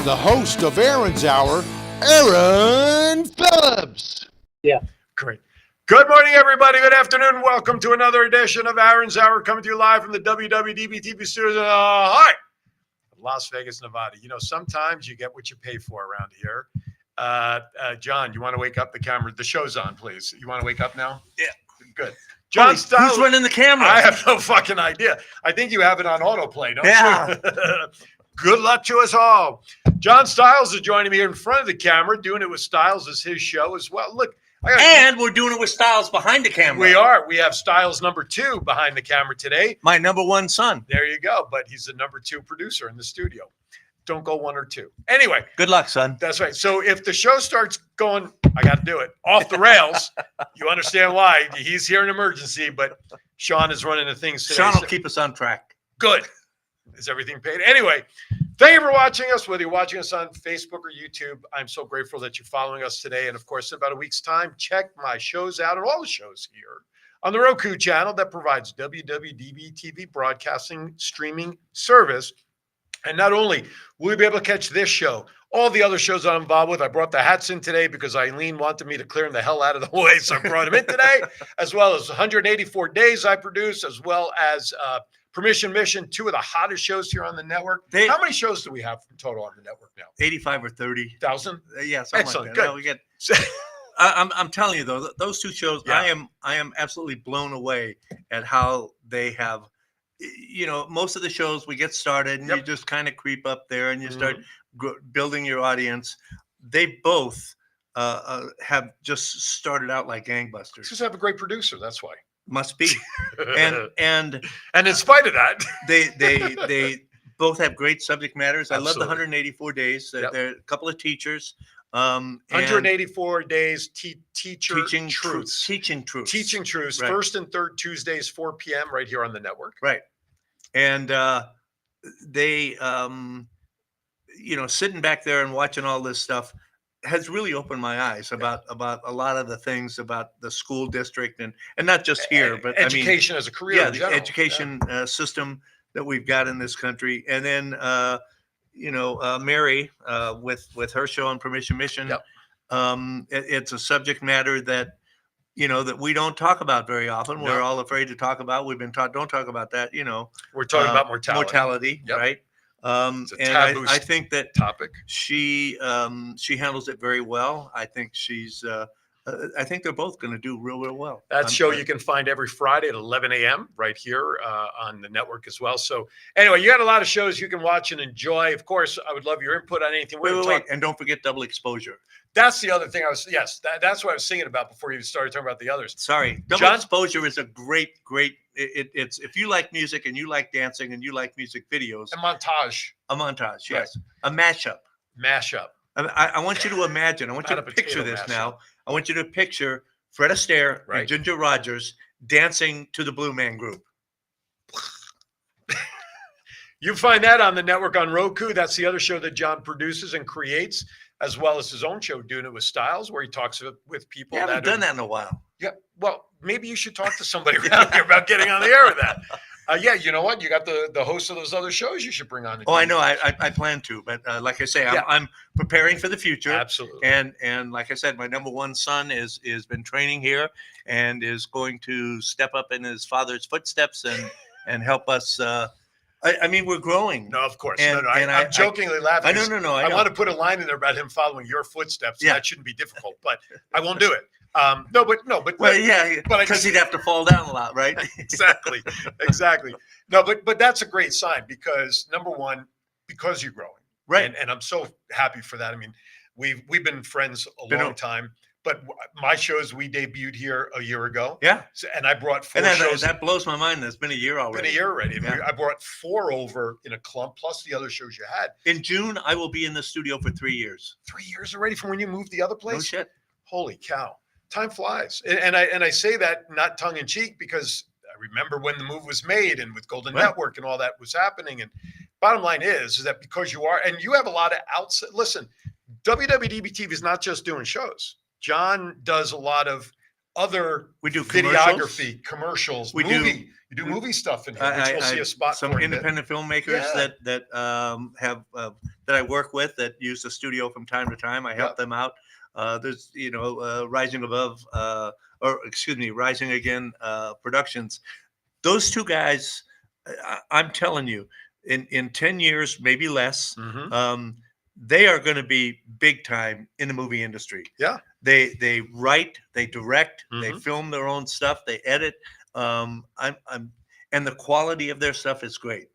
the host of Aaron's Hour, Aaron Phillips. Yeah. Great. Good morning, everybody. Good afternoon. Welcome to another edition of Aaron's Hour, coming to you live from the WWDB TV studios in the heart of Las Vegas, Nevada. You know, sometimes you get what you pay for around here. John, you want to wake up the camera? The show's on, please. You want to wake up now? Yeah. Good. John Holy, Stiles. who's running the camera? I have no fucking idea. I think you have it on autoplay, don't Yeah. you? Good luck to us all. John Stiles is joining me here in front of the camera. Doing it with Stiles is his show as well. Look, and we're doing it with Stiles behind the camera. we are. We have Stiles number 2 behind the camera today. My number one son. There you go. But he's the number 2 producer in the studio. Don't go 1 or 2. Anyway, Good luck, son. that's right. So if the show starts going, I got to do it, off the rails, you understand why. He's here in emergency, but Sean is running the things today. Sean will So- keep us on track. Good. Is everything paid? Anyway, thank you for watching us, whether you're watching us on Facebook or YouTube. I'm so grateful that you're following us today. And of course, in about a week's time, check my shows out and all the shows here on the Roku channel that provides WWDB TV broadcasting streaming service. And not only will you be able to catch this show, all the other shows I'm involved with. I brought the hats in today because Eileen wanted me to clear them the hell out of the way. So I brought them in today, as well as 184 Days I produce, as well as Permission Mission, 2 of the hottest shows here on the network. How many shows do we have in total on the network now? 85 or 30. 1,000? Yeah, something Excellent. like that. Good. No, we get. I'm telling you though, those 2 shows, Yeah. I am absolutely blown away at how they have. You know, most of the shows we get started and you just kind of creep up there and you start building your audience. They both have just started out like gangbusters. Just have a great producer. That's why. Must be. and in spite of that, they both have great subject matters. I love the Absolutely. 184 days. Yep. They're a couple of teachers. And 184 Days teaching teaching truths. Teaching truths. Teaching truths. Right. First and third Tuesdays, 4 p.m. right here on the network. Right. And they, you know, sitting back there and watching all this stuff has really opened my eyes about a lot of the things about the school district and not just here, but education as a career. yeah, in the general. education system that we've got in this country. And then, you know, Mary with her show on Permission Mission. Yep. It's a subject matter that, you know, that we don't talk about very often. No. We're all afraid to talk about. We've been taught, don't talk about that, you know. We're talking about mortality. Yep. Right? It's a And taboo I think that topic. she handles it very well. I think I think they're both going to do real well. That show you can find every Friday at 11 a.m. right here on the network as well. So anyway, you got a lot of shows you can watch and enjoy. Of course, I would love your input on anything. Wait. And don't forget Double Exposure. That's the other thing that's what I was thinking about before you started talking about the others. Sorry. Double Exposure is a great, it's if you like music and you like dancing and you like music videos. A montage. A montage, Right. yes. A mashup. Mashup. I want you to imagine, I want you Not to a picture potato this mashup. now. I want you to picture Fred Astaire Right. and Ginger Rogers dancing to the Blue Man Group. You find that on the network on Roku. That's the other show that John produces and creates, as well as his own show, Doing It with Styles, where he talks with people. I haven't that done that in a while. Yeah. Well, maybe you should talk to somebody around here about getting on the air with that. Yeah, you know what? You got the host of those other shows you should bring on. Oh, I know. I plan to, but like I say, I'm preparing for the future. Absolutely. And like I said, my number one son is been training here and is going to step up in his father's footsteps and help us. I mean, we're growing. No, of course. And- and I'm jokingly laughing. No. I know. want to put a line in there about him following your footsteps. Yeah. That shouldn't be difficult, but I won't do it. But Well, yeah, but I because he'd have to fall down a lot, right? exactly. No, but that's a great sign because number one, because you're growing, Right. And I'm so happy for that. I mean, we've been friends a Been long a- time, but my shows we debuted here a year ago. Yeah. And I brought 4 And shows. that blows my mind. It's been a year already. Been a year already. Yeah. I brought 4 over in a clump, plus the other shows you had. In June, I will be in the studio for 3 years. 3 years already from when you moved the other place. No shit. Holy cow! Time flies, and I say that not tongue in cheek because I remember when the move was made and with Golden Right. Network and all that was happening. And bottom line is that because you are and you have a lot of outside. Listen, WWDB TV is not just doing shows. John does a lot of other We do videography, commercials, We you do movie stuff in here, which we'll see a spot some for in a bit. independent filmmakers Yeah. that have that I work with that use the studio from time to time. I help Yep. them out. There's Rising Above Rising Again Productions. Those two guys, I'm telling you, in 10 years, maybe less, Mhm. they are going to be big time in the movie industry. Yeah. They write, they direct, they Mhm. film their own stuff, they edit. And the quality of their stuff is great.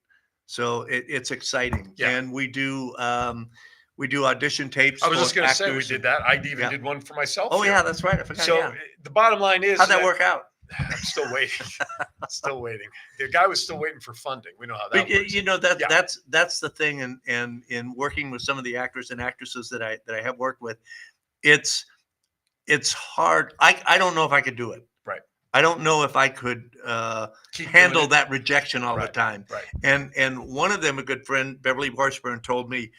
So it's exciting. Yeah. And we do audition tapes. I was just for going to say we actors did and- that. I even Yeah. did one for myself. Oh here. yeah, that's right. I forgot. So yeah. the bottom line is How'd that work out? I'm still waiting. Still waiting. The guy was still waiting for funding. We know how that But works. you know that Yeah. that's the thing, and in working with some of the actors and actresses that I have worked with, it's hard. I don't know if I could do it. Right. I don't know if I could Keep handle doing it. that rejection all the Right, time. Right. And one of them, a good friend, Beverly Horseburn, told me,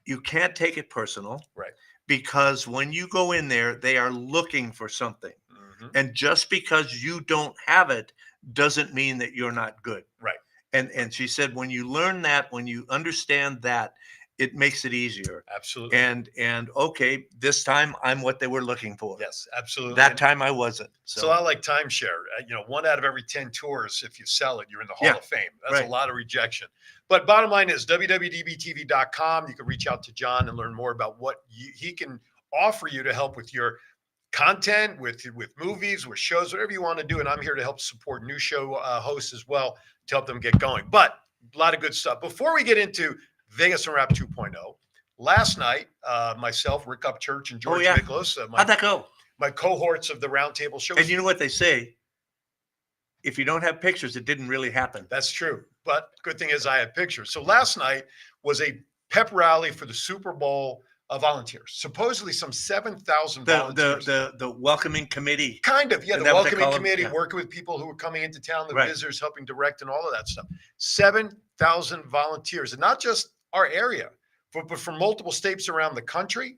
you can't take it personal. Right. Because when you go in there, they are looking for something. Mhm. And just because you don't have it doesn't mean that you're not good. Right. And she said, when you learn that, when you understand that, it makes it easier. Absolutely. And okay, this time I'm what they were looking for. Yes, absolutely. That And time I wasn't. it's a lot like timeshare. 1 out of every 10 tours, if you sell it, you're in the Hall Yeah, of Fame. That's right. a lot of rejection. But bottom line is www.dbtv.com. You can reach out to John and learn more about what he can offer you to help with your content, with movies, with shows, whatever you want to do. And I'm here to help support new show hosts as well to help them get going. But a lot of good stuff. Before we get into Vegas Unwrapped 2.0, last night, myself, Rick Upchurch, and George yeah. Miklos, How'd that go? my cohorts of the Roundtable show. And you know what they say? If you don't have pictures, it didn't really happen. That's true. But good thing is I have pictures. So last night was a pep rally for the Super Bowl volunteers. Supposedly some 7,000 volunteers. The welcoming committee. Kind of, yeah. Is The that what they welcoming call them? committee, Yeah. working with people who were coming into town, the Right. visitors, helping direct and all of that stuff. 7,000 volunteers, and not just our area, but from multiple states around the country.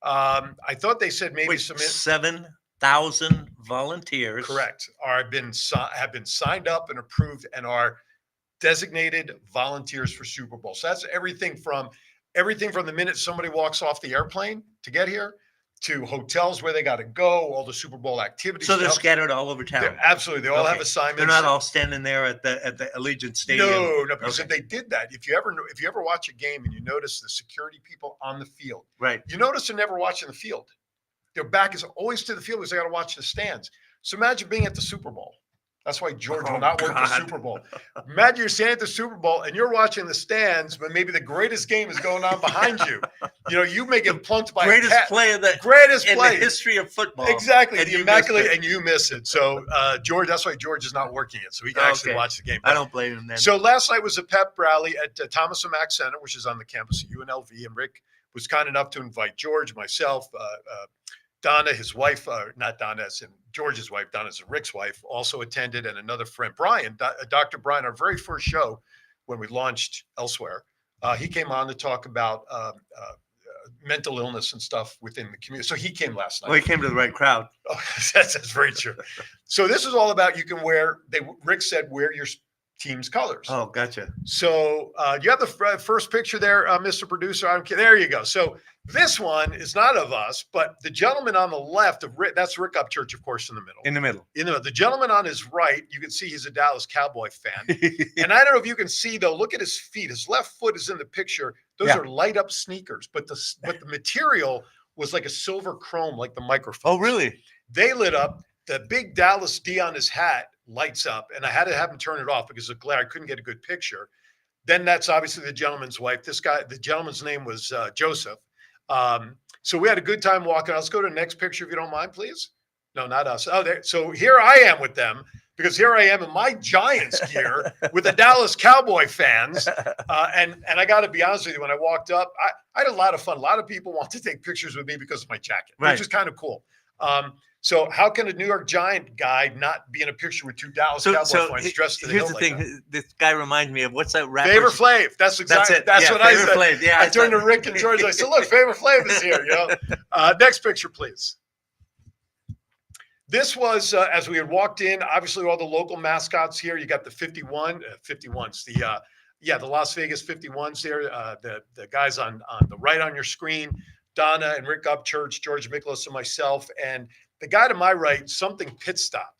I thought they said maybe Wait, some 7,000 volunteers. correct have been signed up and approved and are designated volunteers for Super Bowl. So that's everything from the minute somebody walks off the airplane to get here, to hotels where they got to go, all the Super Bowl activities. So they're scattered all over town. Absolutely, they all have Okay. assignments. They're not all standing there at the Allegiant Stadium. No, because Okay. if they did that, if you ever watch a game and you notice the security people on the field, Right. you notice they're never watching the field. Their back is always to the field because they got to watch the stands. So imagine being at the Super Bowl. That's why George will not work the God. Super Bowl. Imagine you're standing at the Super Bowl and you're watching the stands, but maybe the greatest game is going on behind you. You may get plunked by Greatest a cat. play of the Greatest in play the history of football. Exactly, And the you immaculate, missed it. and you miss it. So George, that's why George is not working it, so he can actually Okay. watch the game. I don't blame him then. So last night was a pep rally at Thomas and Mack Center, which is on the campus of UNLV, and Rick was kind enough to invite George, myself, Donna, his wife, not Donna, as in George's wife, Donna's Rick's wife, also attended, and another friend, Brian, Dr. Brian, our very first show when we launched Elsewhere. He came on to talk about mental illness and stuff within the community. So he came last night. Well, he came to the right crowd. Oh, that's very true. So this is all about you can wear. Rick said wear your team's colors. Oh, gotcha. So you have the first picture there, Mr. Producer. I'm kidding. There you go. So this one is not of us, but the gentleman on the left of Rick, that's Rick Upchurch, of course, in the middle. In the middle. The gentleman on his right, you can see he's a Dallas Cowboy fan. And I don't know if you can see though. Look at his feet. His left foot is in the picture. Those Yeah. are light up sneakers, but the material was like a silver chrome, like the microphone. Oh, really? They lit up. The big Dallas D on his hat lights up, and I had to have him turn it off because of glare. I couldn't get a good picture. Then that's obviously the gentleman's wife. This guy, the gentleman's name was Joseph. So we had a good time walking. Let's go to the next picture if you don't mind, please. No, not us. Oh, there. So here I am with them because here I am in my Giants gear with the Dallas Cowboy fans. And I got to be honest with you, when I walked up, I had a lot of fun. A lot of people want to take pictures with me because of my jacket, Right. which is kind of cool. So how can a New York Giant guy not be in a picture with two Dallas Cowboy fans dressed to the here's hilt the like thing. that? This guy reminds me of what's that rapper? Favor Flav. That's exactly. it. That's Yeah, what I Flavor said. Flav. Yeah, I turned to Rick and George. I said, "Look, Favor Flav is here." Next picture, please. this was as we had walked in. Obviously, all the local mascots here. You got the 51s. The Las Vegas 51s there. The guys on the right on your screen, Donna and Rick Upchurch, George Miklos, and myself, and the guy to my right, something pit stop.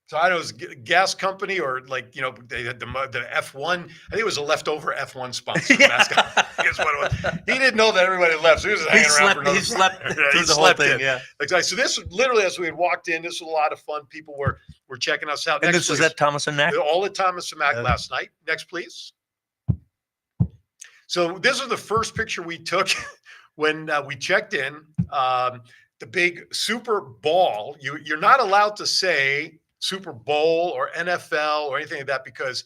So I don't know, it was a gas company or they had the F1. I think it was a leftover F1 sponsor. Mascot. Guess what it was. He didn't know that everybody had left, so he was hanging around for another. He slept through the whole thing. Yeah. Exactly. So this was literally as we had walked in. This was a lot of fun. People were checking us out. And this was at Thomas and Mack. All at Thomas and Mack last night. Next, please. So this was the first picture we took when we checked in. The big Super Bowl. You're not allowed to say Super Bowl or NFL or anything like that because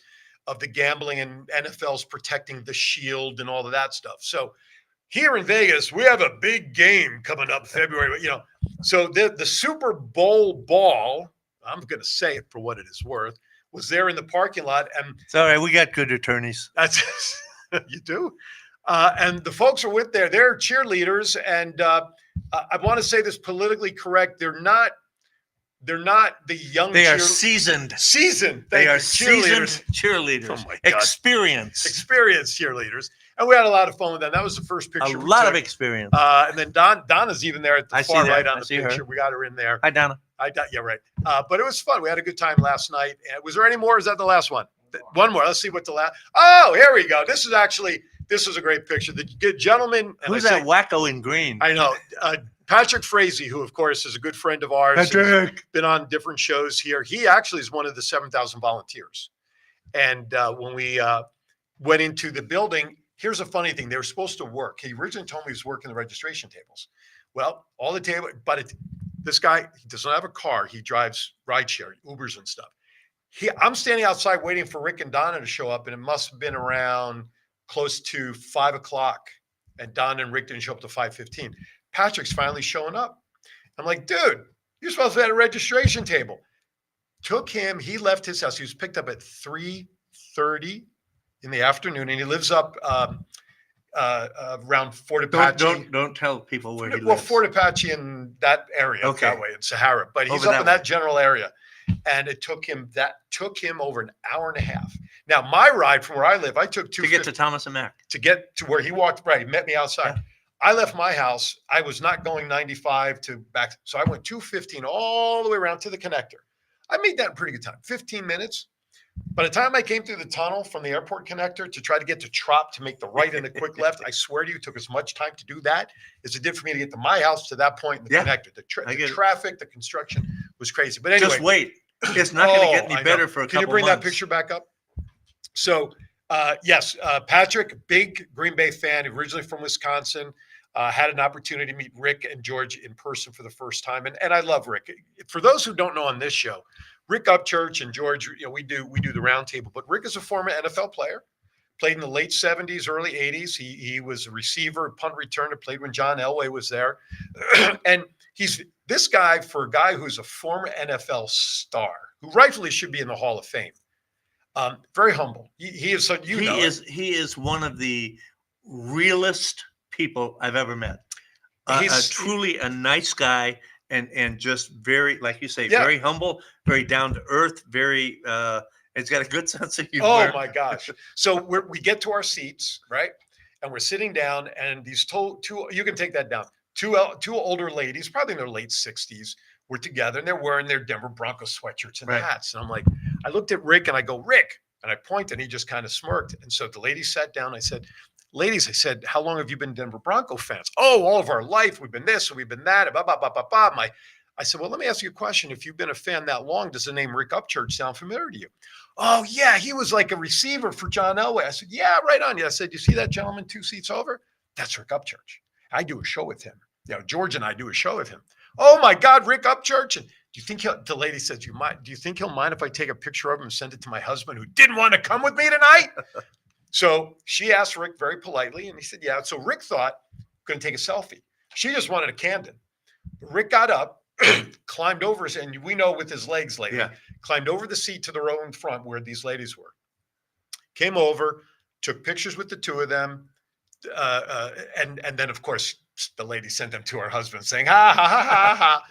of the gambling, and NFL's protecting the shield and all of that stuff. So here in Vegas, we have a big game coming up February. So the Super Bowl ball, I'm going to say it for what it is worth, was there in the parking lot. And it's all right. We got good attorneys. That's you do. And the folks are with they're cheerleaders. And I want to say this politically correct. They're not the young. They are seasoned. Seasoned. They are seasoned cheerleaders. Oh my God. Experienced cheerleaders. And we had a lot of fun with them. That was the first picture. A lot of experience. And then Donna's even there at the far right on the picture. Her. We got her in there. Hi, Donna. Yeah, right. But it was fun. We had a good time last night. Was there any more? Is that the last one? One more. Let's see what the last. Oh, here we go. This is a great picture. The good gentleman. Who's that wacko in green? I know. Patrick Frazee, who, of course, is a good friend of ours. Patrick. Been on different shows here. He actually is one of the 7,000 volunteers. And when we went into the building, here's a funny thing. They were supposed to work. He originally told me he was working the registration tables. Well, all the table, but this guy, he does not have a car. He drives rideshare, Ubers and stuff. I'm standing outside waiting for Rick and Donna to show up, and it must have been around close to 5 o'clock. And Donna and Rick didn't show up till 5:15. Patrick's finally showing up. I'm like, dude, you're supposed to have a registration table. Took him, he left his house. He was picked up at 3:30 in the afternoon, and he lives up around Fort Apache. Don't tell people where he lives. Well, Fort Apache in that area, that way in Sahara. But he's up in that general area. And it took him over an hour and a half. Now, my ride from where I live, I took to get to Thomas and Mack. To get to where he walked, right, he met me outside. Yeah. I left my house. I was not going 95 to back. So I went 215 all the way around to the connector. I made that in pretty good time, 15 minutes. By the time I came through the tunnel from the airport connector to try to get to Trop to make the right and the quick left, I swear to you, it took as much time to do that as it did for me to get to my house to that point in the connector. The traffic, the construction was crazy. But anyway. Just wait. It's not going to get any better for a couple months. Can you bring that picture back up? So, yes, Patrick, big Green Bay fan, originally from Wisconsin. Had an opportunity to meet Rick and George in person for the first time. And I love Rick. For those who don't know on this show, Rick Upchurch and George, we do the roundtable, but Rick is a former NFL player, played in the late 70s, early 80s. He was a receiver, punt returner, played when John Elway was there. And he's this guy, for a guy who's a former NFL star, who rightfully should be in the Hall of Fame. Very humble. He is, he is one of the realest people I've ever met. He's truly a nice guy, and just very, like you say, very humble, very down to earth, very it's got a good sense of humor. Oh my gosh. So we get to our seats, right? And we're sitting down, and these two, you can take that down. Two older ladies, probably in their late 60s, were together, and they're wearing their Denver Broncos sweatshirts and hats. And I'm like, I looked at Rick and I go, Rick, and I pointed, and he just kind of smirked. And so the lady sat down. I said, ladies, I said, how long have you been Denver Bronco fans? Oh, all of our life. We've been this, we've been that. I said, well, let me ask you a question. If you've been a fan that long, does the name Rick Upchurch sound familiar to you? Oh, yeah, he was like a receiver for John Elway. I said, yeah, right on. Yeah. I said, you see that gentleman 2 seats over? That's Rick Upchurch. I do a show with him. George and I do a show with him. Oh my God, Rick Upchurch. And do you think the lady says, do you think he'll mind if I take a picture of him and send it to my husband who didn't want to come with me tonight? So she asked Rick very politely, and he said, yeah. So Rick thought, going to take a selfie. She just wanted a candid. Rick got up, climbed over, and we know with his legs lately, climbed over the seat to the row in front where these ladies were. Came over, took pictures with the two of them, and then, of course, the lady sent them to her husband saying, ha, ha, ha, ha, ha.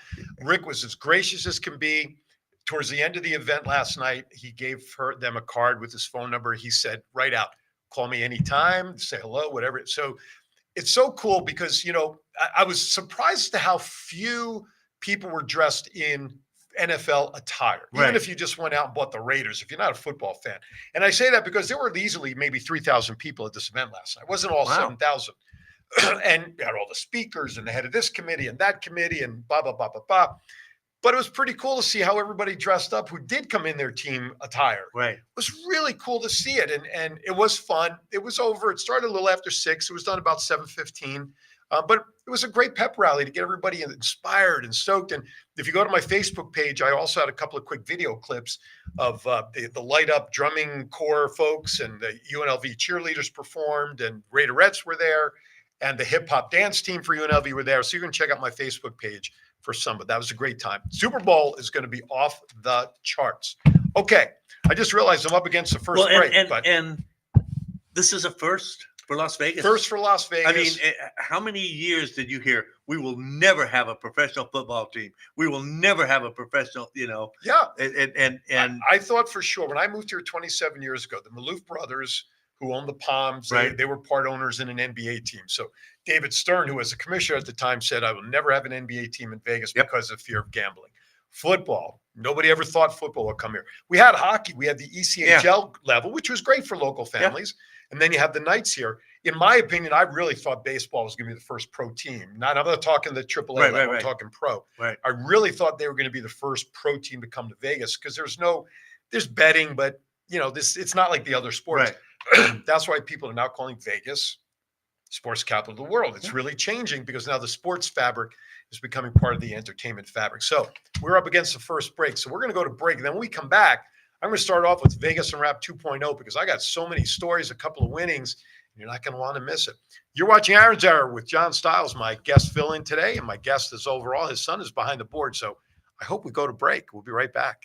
Rick was as gracious as can be. Towards the end of the event last night, he gave them a card with his phone number. He said, "Write out, call me anytime, say hello, whatever." So it's so cool because, I was surprised to how few people were dressed in NFL attire, even Right. if you just went out and bought the Raiders, if you're not a football fan. And I say that because there were easily maybe 3,000 people at this event last night. It wasn't all Wow. 7,000. And you had all the speakers and the head of this committee and that committee and blah, blah, blah, blah, blah. But it was pretty cool to see how everybody dressed up who did come in their team attire. Right. It was really cool to see it. And it was fun. It was over. It started a little after 6. It was done about 7:15. But it was a great pep rally to get everybody inspired and stoked. And if you go to my Facebook page, I also had a couple of quick video clips of the light up drumming corps folks, and the UNLV cheerleaders performed, and Raiderettes were there, and the hip hop dance team for UNLV were there. So you can check out my Facebook page for some, but that was a great time. Super Bowl is going to be off the charts. Okay. I just realized I'm up against the first break. And this is a first for Las Vegas. First for Las Vegas. I mean, how many years did you hear we will never have a professional football team? We will never have a professional, yeah. And I thought for sure when I moved here 27 years ago, the Maloof brothers who owned the Palms, Right. they were part owners in an NBA team. So David Stern, who was a commissioner at the time, said, "I will never have an NBA team in Vegas Yep. because of fear of gambling." Football. Nobody ever thought football would come here. We had hockey. We had the ECHL level, which was great for local families. And then you have the Knights here. In my opinion, I really thought baseball was going to be the first pro team. I'm not talking the AAA Right, level, right. I'm talking pro. Right. I really thought they were going to be the first pro team to come to Vegas because there's betting, but it's not like the other sports. Right. That's why people are now calling Vegas sports capital of the world. It's really changing because now the sports fabric is becoming part of the entertainment fabric. So we're up against the first break. So we're going to go to break. And then when we come back, I'm going to start off with Vegas and Wrap 2.0 because I got so many stories, a couple of winnings. You're not going to want to miss it. You're watching Aaron's Hour with John Styles, my guest fill-in today, and my guest is overall. His son is behind the board. So I hope we go to break. We'll be right back.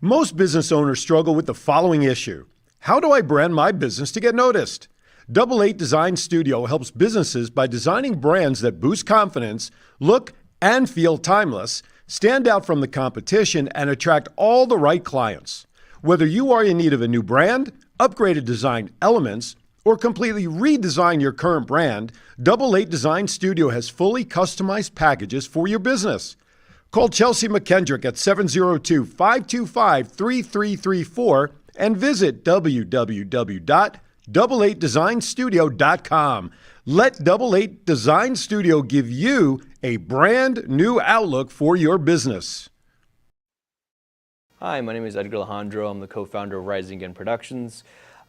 Most business owners struggle with the following issue. How do I brand my business to get noticed? Double Eight Design Studio helps businesses by designing brands that boost confidence, look and feel timeless, stand out from the competition, and attract all the right clients. Whether you are in need of a new brand, upgraded design elements, or completely redesign your current brand, Double Eight Design Studio has fully customized packages for your business. Call Chelsea McKendrick at 702-525-3334 and visit www.double8designstudio.com. Let Double Eight Design Studio give you a brand new outlook for your business. Hi, my name is Edgar Alejandro. I'm the co-founder of Rising Again Productions.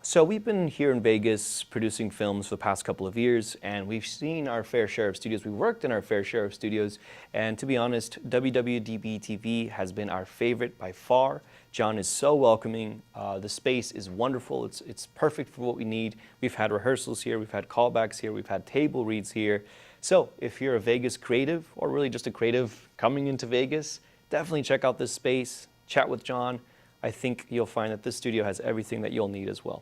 So we've been here in Vegas producing films for the past couple of years, and we've seen our fair share of studios. We've worked in our fair share of studios, and to be honest, WWDB TV has been our favorite by far. John is so welcoming. The space is wonderful. It's perfect for what we need. We've had rehearsals here. We've had callbacks here. We've had table reads here. So if you're a Vegas creative, or really just a creative coming into Vegas, definitely check out this space. Chat with John. I think you'll find that this studio has everything that you'll need as well.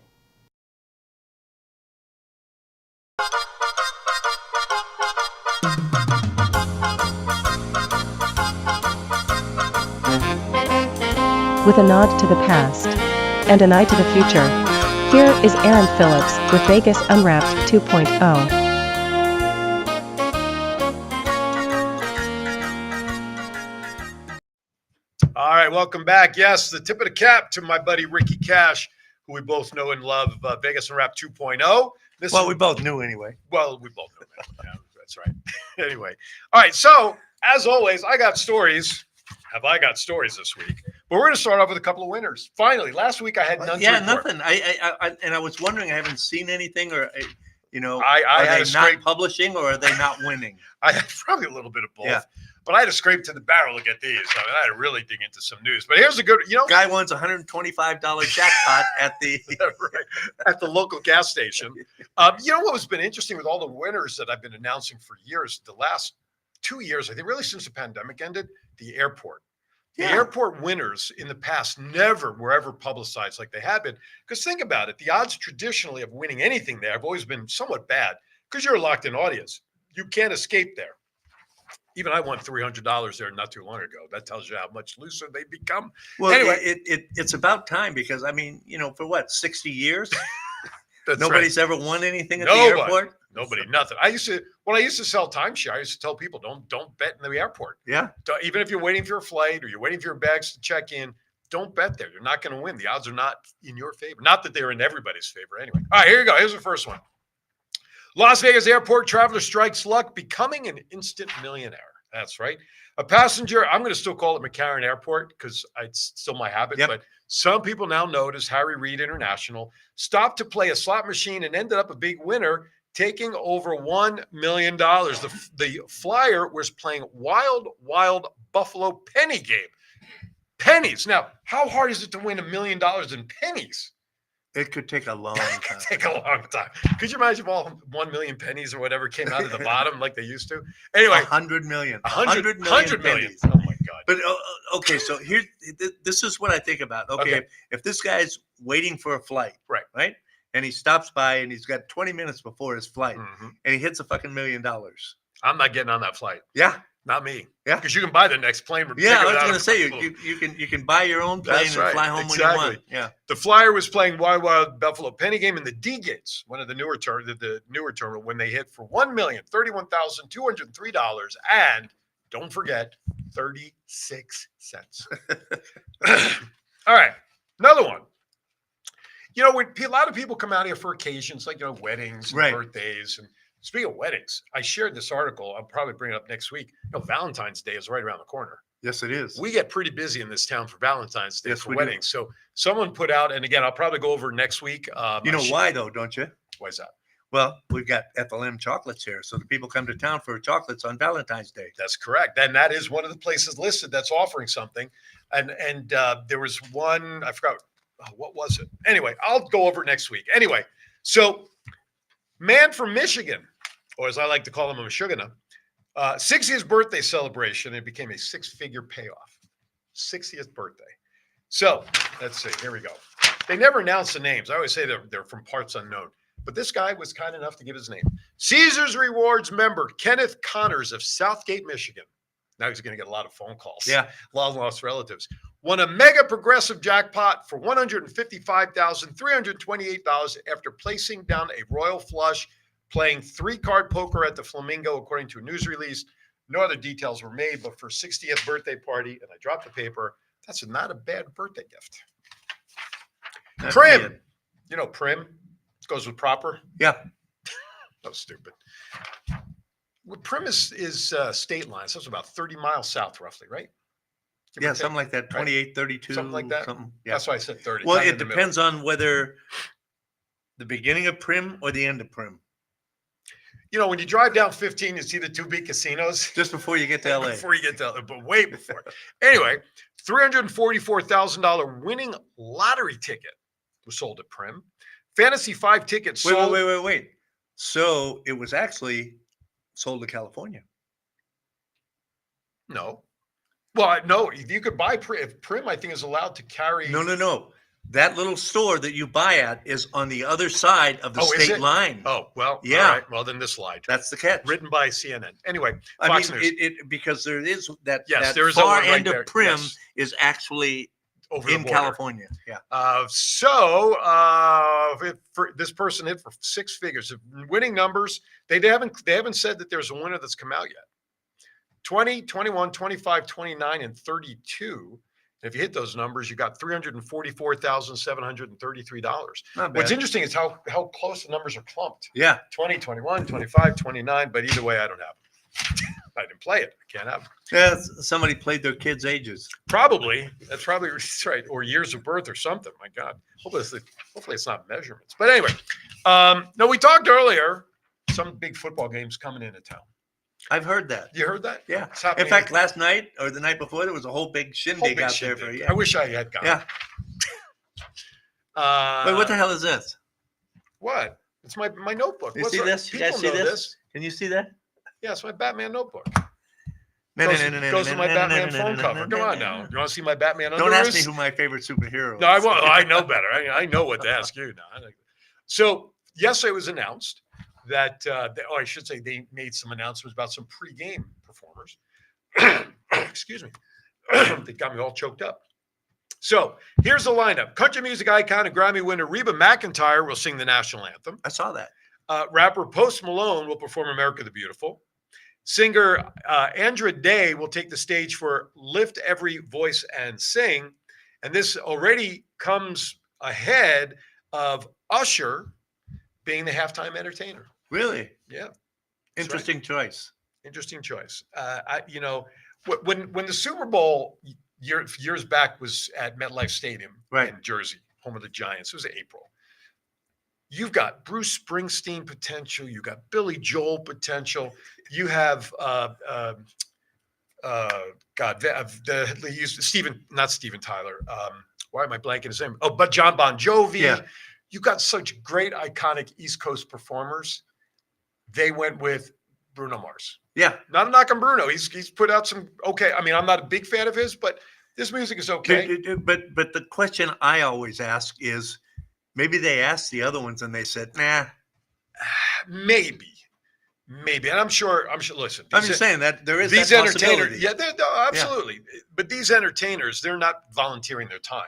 With a nod to the past and an eye to the future, here is Aaron Phillips with Vegas Unwrapped 2.0. All right, welcome back. Yes, the tip of the cap to my buddy Ricky Cash, who we both know and love, Vegas Unwrapped 2.0. Well, we both knew anyway. Well, we both know that. Yeah, that's right. Anyway, all right. So as always, I got stories. Have I got stories this week? But we're going to start off with a couple of winners. Finally, last week I had none. Yeah, to report. nothing. I was wondering. I haven't seen anything, or I are had they a scrape. not publishing, or are they not winning? I had probably a little bit of both. Yeah. But I had to scrape to the barrel to get these. I mean, I had to really dig into some news. But here's a good, Guy wins $125 jackpot at the right, at the local gas station. What has been interesting with all the winners that I've been announcing for years, the last 2 years, I think really since the pandemic ended, the airport. The airport winners in the past never were ever publicized like they have been. Because think about it, the odds traditionally of winning anything there have always been somewhat bad because you're a locked-in audience. You can't escape there. Even I won $300 there not too long ago. That tells you how much looser they become. Well, Anyway. it's about time because I mean, for what, 60 years? That's Nobody's ever won anything at Nobody. the airport. Nobody, nothing. When I used to sell timeshare, I used to tell people don't bet in the airport. Yeah. Even if you're waiting for your flight or you're waiting for your bags to check in, don't bet there. You're not going to win. The odds are not in your favor. Not that they're in everybody's favor anyway. All right, here you go. Here's the first one. Las Vegas airport traveler strikes luck, becoming an instant millionaire. That's right. A passenger, I'm going to still call it McCarran Airport because it's still my habit, Yep. but some people now know it as Harry Reid International, stopped to play a slot machine and ended up a big winner, taking over $1 million. The flyer was playing Wild Wild Buffalo penny game. Pennies. Now, how hard is it to win $1 million in pennies? It could take a long time. Take a long time. Could you imagine if all 1 million pennies or whatever came out of the bottom like they used to? Anyway, 100 million. 100 million million. pennies. Oh my God. But okay, so this is what I think about. Okay, Okay. if this guy's waiting for a flight, right, and he stops by and he's got 20 minutes before his flight, Mhm. and he hits a fucking $1 million. I'm not getting on that flight. Yeah, Not me. Yeah. Because you can buy the next plane. yeah. I was going going to say you can buy your own plane That's and right, fly home when exactly. you want. Yeah. The flyer was playing Wild Wild Buffalo penny game in the D gates, one of the newer terminal, when they hit for $1,031,203, and don't forget 36 cents. All right, another one. When a lot of people come out here for occasions like weddings, and Right. birthdays, and speaking of weddings, I shared this article. I'll probably bring it up next week. Valentine's Day is right around the corner. Yes, it is. We get pretty busy in this town for Valentine's Day Yes, for we do. weddings. So someone put out, and again, I'll probably go over next week. You know why though, don't you? Why is that? Well, we've got Ethel M chocolates here, so the people come to town for chocolates on Valentine's Day. That's correct. And that is one of the places listed that's offering something. And there was one, I forgot, what was it? Anyway, I'll go over it next week. Anyway, so man from Michigan, or as I like to call him, a Michigana, 60th birthday celebration. It became a six-figure payoff. 60th birthday. So let's see. Here we go. They never announce the names. I always say they're from parts unknown. But this guy was kind enough to give his name. Caesars Rewards member Kenneth Connors of Southgate, Michigan. Now he's going to get a lot of phone calls. Yeah. Long lost relatives. Won a mega progressive jackpot for $155,328 after placing down a royal flush, playing 3-card poker at the Flamingo, according to a news release. No other details were made, but for 60th birthday party, and I dropped the paper, that's not a bad birthday gift. That's Prim. good. You know Prim? Goes with proper. Yeah. So stupid. Well, Prim is state line. So it's about 30 miles south, roughly, right? Give or Yeah, take. something like that. 28, 32. Something like that? Something. Yeah. That's why I said 30. Well, kind of it in the middle. depends on whether the beginning of Prim or the end of Prim. When you drive down 15, you see the two big casinos. Just before you get to LA. Before you get to LA, but way before. Anyway, $344,000 winning lottery ticket was sold at Prim. Fantasy 5 tickets sold. Wait. So it was actually sold to California. No. Well, no, you could buy Prim. If Prim, I think, is allowed to carry. No. That little store that you buy at is on the other side of the Oh, is state it? line. Oh, well, Yeah. All right. Well, then this lied. That's the catch. Written by CNN. Anyway, I Fox mean, News. it because there is that, Yes, that there is that far one right end there. of Prim Yes. is actually Over the in border. California. Yeah. This person hit for 6 figures. Winning numbers, they haven't said that there's a winner that's come out yet. 20, 21, 25, 29, and 32. If you hit those numbers, you got $344,733. Not What's bad. interesting is how close the numbers are clumped. Yeah. 20, 21, 25, 29, but either way, I don't have them. I didn't play it. I can't have them. Yeah. Somebody played their kids' ages. Probably. That's probably right. Or years of birth or something. My God. Hopefully it's not measurements. But anyway, no, we talked earlier, some big football games coming into town. I've heard that. You heard that? Yeah. It's In happening. fact, last night or the night before, there was a whole big Whole shindig big out there shindig. for I wish I had gone. Yeah. Wait, what the hell is this? What? It's my notebook. You What's see up? this? You guys People see know this? Can you see that? Yeah, it's my Batman notebook. Goes with my Batman phone cover. Come on now. You want to see my Batman Don't ask me underoos? who my favorite superhero is. No, I won't. I know better. I know what to ask you now. So yesterday it was announced or I should say, they made some announcements about some pregame performers. Excuse me. They got me all choked up. So here's the lineup. Country music icon and Grammy winner Reba McEntire will sing the national anthem. I saw that. Rapper Post Malone will perform America the Beautiful. Singer Andra Day will take the stage for Lift Every Voice and Sing. And this already comes ahead of Usher being the halftime entertainer. Really? Yeah. Interesting choice. Interesting choice. When the Super Bowl years back was at MetLife Stadium in Jersey, home of the Giants, it was April. You've got Bruce Springsteen potential. You got Billy Joel potential. You have not Steven Tyler. Why am I blanking his name? Oh, but John Bon Jovi. Yeah. You got such great iconic East Coast performers. They went with Bruno Mars. Yeah. Not a knock on Bruno. He's put out some okay. I mean, I'm not a big fan of his, but this music is okay. But the question I always ask is, maybe they asked the other ones and they said, nah. Maybe. And I'm sure. Listen, I'm just saying that there is these that entertainers. possibility. Yeah, absolutely. Yeah. But these entertainers, they're not volunteering their time.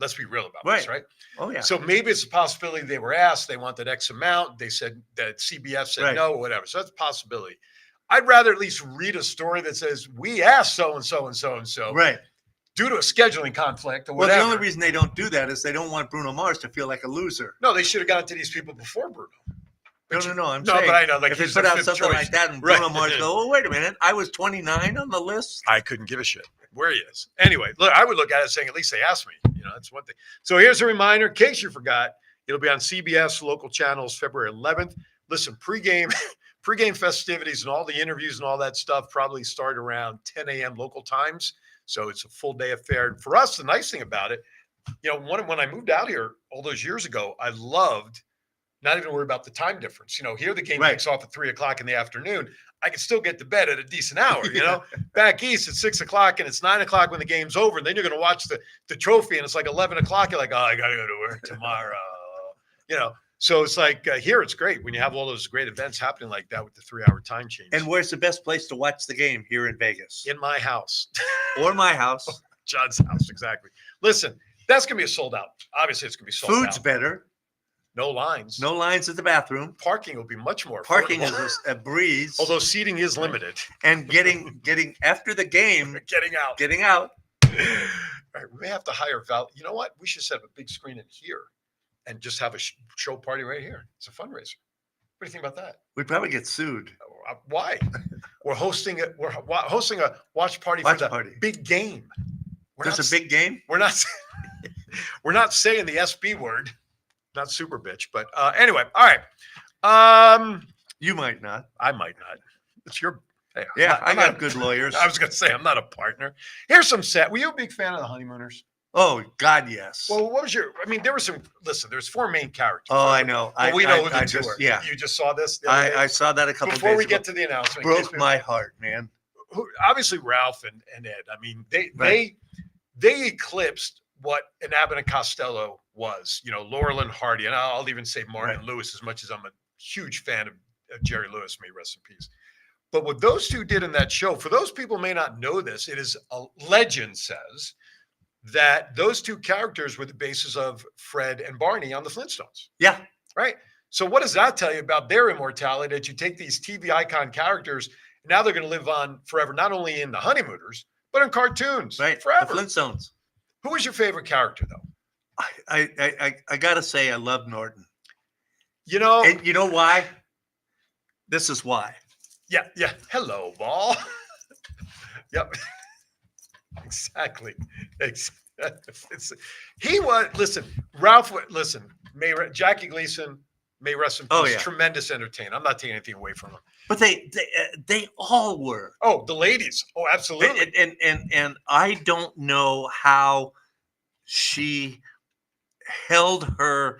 Let's be real about this, right? Oh yeah. So maybe it's a possibility they were asked. They wanted X amount. They said that CBS said no, or whatever. So that's a possibility. I'd rather at least read a story that says we asked so and so and so and so. Right. Due to a scheduling conflict or Well, whatever. the only reason they don't do that is they don't want Bruno Mars to feel like a loser. No, they should have gotten to these people before Bruno. No. I'm no, saying, but I know. Like if they he's put the out fifth something choice. like that and Bruno Mars go, oh, wait a minute, I was 29 on the list. I couldn't give a shit where he is. Anyway, look, I would look at it saying at least they asked me. That's one thing. So here's a reminder, in case you forgot, it'll be on CBS local channels February 11th. Listen, pregame festivities and all the interviews and all that stuff probably start around 10 a.m. local times. So it's a full day affair. And for us, the nice thing about it, when I moved out here all those years ago, I loved not even worry about the time difference. Here the game kicks off at 3:00 in the afternoon. I can still get to bed at a decent hour. Back east at 6:00 and it's 9:00 when the game's over. And then you're going to watch the trophy and it's like 11:00. You're like, oh, I got to go to work tomorrow. So it's like here it's great when you have all those great events happening like that with the 3-hour time change. And where's the best place to watch the game here in Vegas? In my house. Or my house. John's house, exactly. Listen, that's going to be a sold out. Obviously, it's going to be sold out. Food's better. No lines. No lines at the bathroom. Parking will be much more Parking affordable. is a breeze. Although seating is limited. And getting after the game. Getting out. All right, we may have to hire Val. You know what? We should set up a big screen in here and just have a show party right here. It's a fundraiser. What do you think about that? We'd probably get sued. Why? We're hosting a watch party for the big game. There's a big game? We're not saying the SB word. Not super bitch, but anyway, all right. You might not. I might not. It's your. Hey, yeah, I got not, good lawyers. I was going to say I'm not a partner. Here's some set. Were you a big fan of the Honeymooners? Oh God, yes. Well, what was your? I mean, there were some. Listen, there's 4 main characters. Oh, I know. Well, we know who the 2 are. Yeah, you just saw this. I saw that a couple before days we ago. get to the announcement. Broke my heart, man. Obviously, Ralph and Ed. I mean, they eclipsed what an Abbott and Costello was. Laurel and Hardy, and I'll even say Martin Lewis, as much as I'm a huge fan of Jerry Lewis, may rest in peace. But what those 2 did in that show, for those people who may not know this, it is a legend says that those 2 characters were the basis of Fred and Barney on the Flintstones. Yeah. Right. So what does that tell you about their immortality? That you take these TV icon characters, and now they're going to live on forever, not only in the Honeymooners, but in cartoons. Right. Forever. The Flintstones. Who was your favorite character, though? I gotta say I love Norton. And you know why? This is why. Yeah. Hello, Ball. Yep. Exactly. He was. Listen, Ralph. Listen, Jackie Gleason. May rest in peace. Oh, yeah. Tremendous entertainer. I'm not taking anything away from him. But they all were. Oh, the ladies. Oh, absolutely. And I don't know how she held her.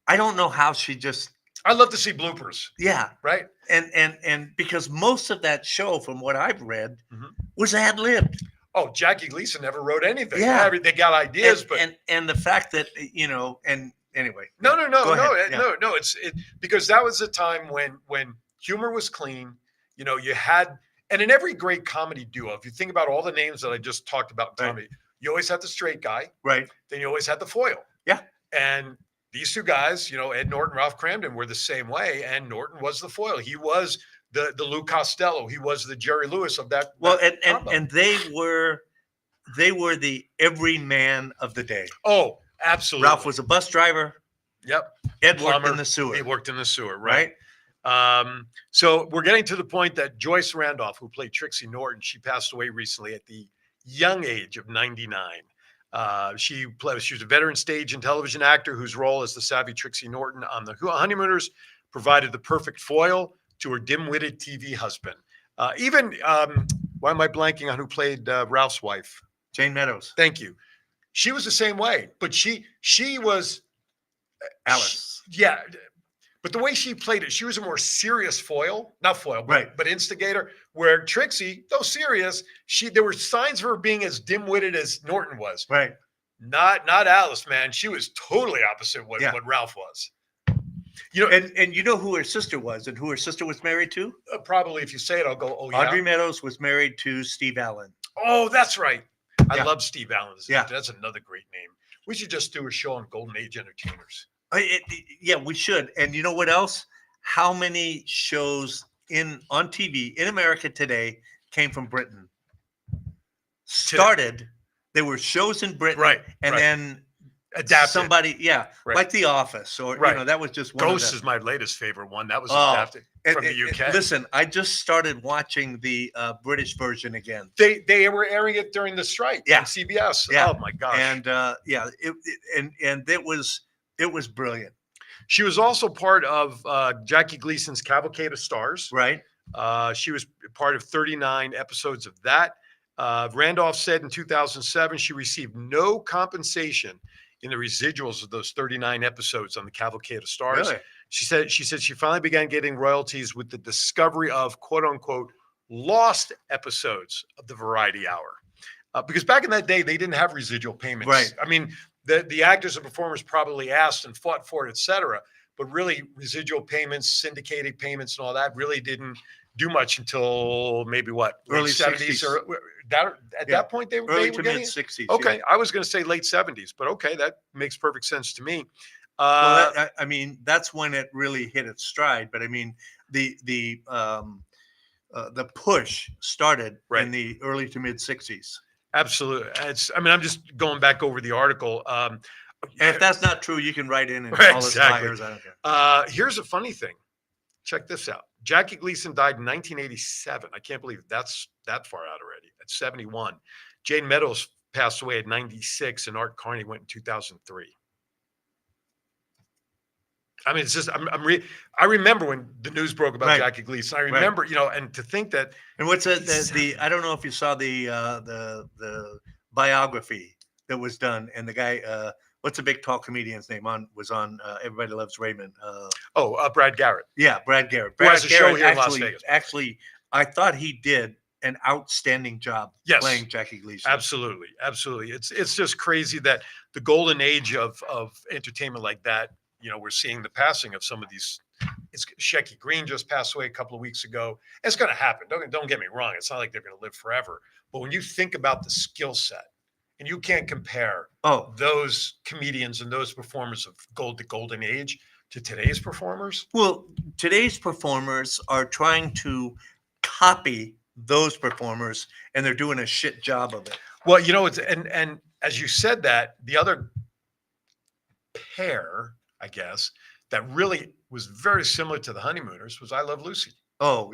I don't know how she just. I'd love to see bloopers. Yeah. Right. And because most of that show, from what I've read, was ad-libbed. Oh, Jackie Gleason never wrote anything. Yeah. They got ideas, but and the fact that anyway. No, yeah, no, no, go no, ahead. Yeah. no. Because that was a time when humor was clean. You know, you had, and in every great comedy duo, if you think about all the names that I just talked about in Right. comedy, you always had the straight guy, Right. then you always had the foil. Yeah. And these two guys, you know, Ed Norton, Ralph Cramden, were the same way, and Norton was the foil. He was the Lou Costello. He was the Jerry Lewis of that. Well, that and combo. and they were the everyman of the day. Oh, absolutely. Ralph was a bus driver. Yep. Ed worked Plumber. in the sewer. He worked in the sewer, right. right? So we're getting to the point that Joyce Randolph, who played Trixie Norton, she passed away recently at the young age of 99. She was a veteran stage and television actor whose role as the savvy Trixie Norton on The Honeymooners provided the perfect foil to her dim-witted TV husband. Why am I blanking on who played Ralph's wife? Jane Meadows. Thank you. She was the same way, but she was Alice. yeah, but the way she played it, she was a more serious foil, not foil, Right. but instigator. Where Trixie, though serious, there were signs of her being as dim-witted as Norton was. Right. Not Alice, man. She was totally opposite what Ralph was. You know, And you know who her sister was and who her sister was married to? probably if you say it, I'll go, oh yeah. Audrey Meadows was married to Steve Allen. Oh, that's right. I Yeah. love Steve Allen. Yeah. That's another great name. We should just do a show on Golden Age entertainers. Yeah, we should. And you know what else? How many shows on TV in America today came from Britain? There were shows in Britain, Right, and right. then Adapted. somebody, Right. like The Office, or Right. that was just one Ghost of is my latest favorite one. That was Oh, adapted from the UK. Listen, I just started watching the British version again, They were airing it during the strike Yeah. on CBS. Yeah. Oh my gosh. and it was brilliant, She was also part of Jackie Gleason's Cavalcade of Stars. right? She was part of 39 episodes of that. Randolph said in 2007 she received no compensation in the residuals of those 39 episodes on the Cavalcade of Stars. Really? She said she finally began getting royalties with the discovery of quote unquote lost episodes of the Variety Hour. Because back in that day, they didn't have residual payments. Right. I mean, the actors and performers probably asked and fought for it, et cetera. But really, residual payments, syndicated payments, and all that really didn't do much until maybe what? Early late 70s 60s. or at Yeah. that point they Early were to getting mid it? 60s. Okay, yeah. I was going to say late 70s, but okay, that makes perfect sense to me. Well, I mean, that's when it really hit its stride. But I mean, the push started Right. in the early to mid 60s. Absolutely. I'm just going back over the article. And if that's not true, you can write in and Right, call us exactly. liars. I don't care. Here's a funny thing. Check this out. Jackie Gleason died in 1987. I can't believe that's that far out already. At 71. Jane Meadows passed away at 96, and Art Carney went in 2003. I mean, it's just I remember when the news broke about Right. Jackie Gleason. I remember, and to think that And what's the I don't know if you saw the biography that was done, and the guy, what's the big tall comedian's name was on Everybody Loves Raymond. Brad Garrett. Yeah, Brad Garrett. Who has Brad a show Garrett here in Las Vegas. Actually, I thought he did an outstanding job Yes. playing Jackie Gleason. Absolutely, absolutely. It's just crazy that the golden age of entertainment like that. We're seeing the passing of some of these. Shecky Green just passed away a couple of weeks ago. It's going to happen. Don't get me wrong. It's not like they're going to live forever. But when you think about the skill set, and you can't compare those comedians and those performers of the golden age to today's performers. Well, today's performers are trying to copy those performers, and they're doing a shit job of it. Well, it's and as you said that, the other pair, I guess, that really was very similar to the Honeymooners was I Love Lucy, Oh,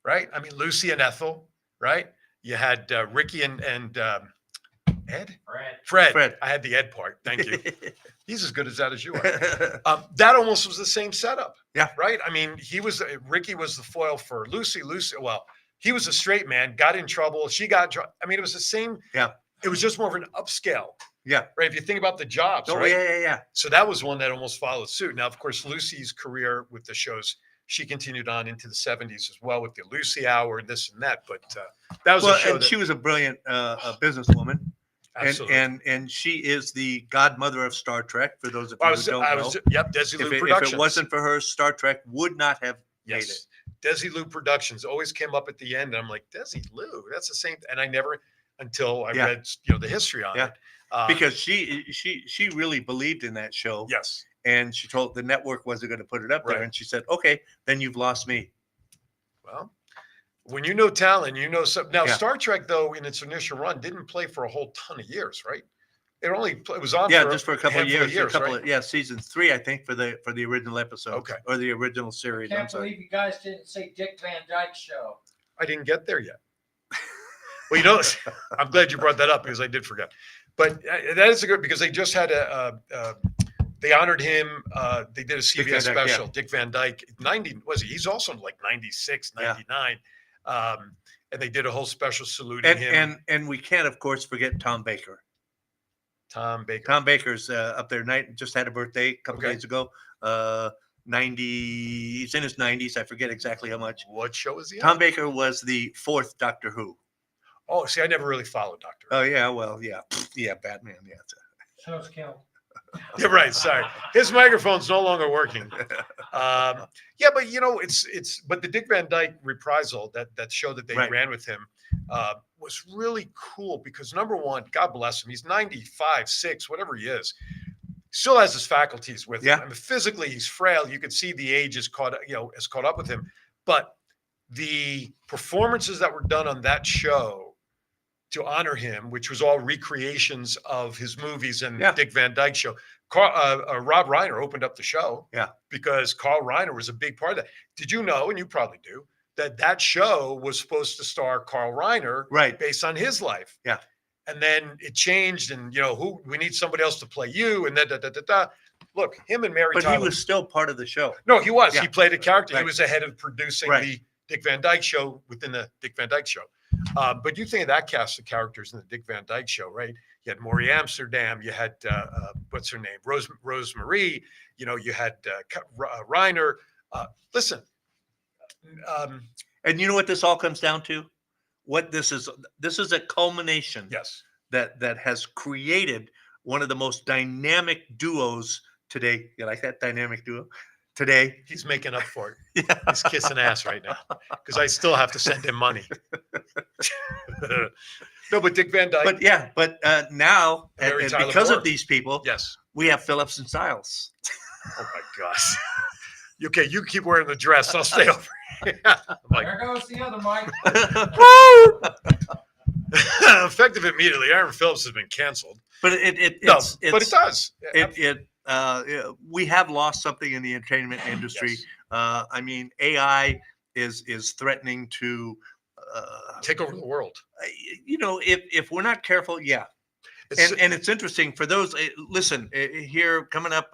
right? I mean, Lucy and Ethel, right? You had Ricky and Ed? Fred. I had the Ed part. Thank you. He's as good as that as you are. That almost was the same setup. Yeah. Right? I mean, Ricky was the foil for Lucy. Well, he was a straight man, got in trouble. She got in trouble. I mean, it was the same. Yeah. It was just more of an upscale. Yeah. Right. If you think about the jobs, Oh, right? yeah. So that was one that almost followed suit. Now, of course, Lucy's career with the shows, she continued on into the 70s as well with the Lucy Hour, this and that. But that was a show And she was a brilliant businesswoman. Absolutely. And she is the godmother of Star Trek. For those of you who don't know, Yep, Desilu if Productions. it wasn't for her, Star Trek would not have made it. Yes. Desilu Productions always came up at the end. And I'm like, Desilu, that's the same. And I never, until I Yeah. read, the history on Yeah. it. Because she really believed in that show. Yes. And she told the network wasn't going to put it up there. Right. And she said, okay, then you've lost me. Well, when you know talent, you know something. Now, Yeah. Star Trek, though, in its initial run, didn't play for a whole ton of years, right? It was on Yeah, just for a couple of handful years, right? season 3, I think, for the original episode. Okay. Or the original series. I'm Can't sorry. believe you guys didn't say Dick Van Dyke Show. I didn't get there yet. Well, I'm glad you brought that up because I did forget. But that is a good, because they just had they honored him. They did a CBS Van Dyke, special. Dick Van Dyke, 90 was he? He's also like 96, 99. And they did a whole special saluting him. And we can't, of course, forget Tom Baker. Tom Baker. Tom Baker's up there. Just had a birthday a couple Okay. days ago. 90. He's in his 90s. I forget exactly how much. What show is he Tom on? Baker was the 4th Doctor Who. Oh, see, I never really followed Doctor. Oh yeah, well, yeah, yeah, Batman. Yeah, Show's killed. You're right. Sorry, his microphone's no longer working. Yeah, but but the Dick Van Dyke reprisal, that show that they Right. ran with him, was really cool because number one, God bless him, he's 95, 6, whatever he is, still has his faculties with Yeah. him. I mean, physically, he's frail. You can see the age is caught up with him, but the performances that were done on that show to honor him, which was all recreations of his movies and Yeah. Dick Van Dyke show. Rob Reiner opened up the show. Yeah. Because Carl Reiner was a big part of that. Did you know, and you probably do, that show was supposed to star Carl Reiner Right. based on his life? Yeah. And then it changed, and we need somebody else to play you, and da. Look, him and Mary But Tyler. he was still part of the show. No, he was. Yeah. He played a character. He Right. was the head of producing Right. the Dick Van Dyke show within the Dick Van Dyke show. But you think of that cast of characters in the Dick Van Dyke show, right? You had Maury Amsterdam. You had what's her name, Rosemarie. You had Reiner. Listen, And you know what this all comes down to? What this is a culmination yes, that has created one of the most dynamic duos today. You like that dynamic duo? Today. he's making up for it. Yeah. He's kissing ass right now because I still have to send him money. No, but Dick Van Dyke. But now, Mary and Tyler because Moore. of these people, Yes. we have Phillips and Styles. Oh my gosh. Okay, you keep wearing the dress. I'll stay over here. I'm like, There goes the other Mike. effective immediately. Aaron Phillips has been canceled. But But it does. We have lost something in the entertainment industry. Yes. I mean, AI is threatening to, Take over the world. if we're not careful, yeah. It's, And it's interesting for those. Listen, here coming up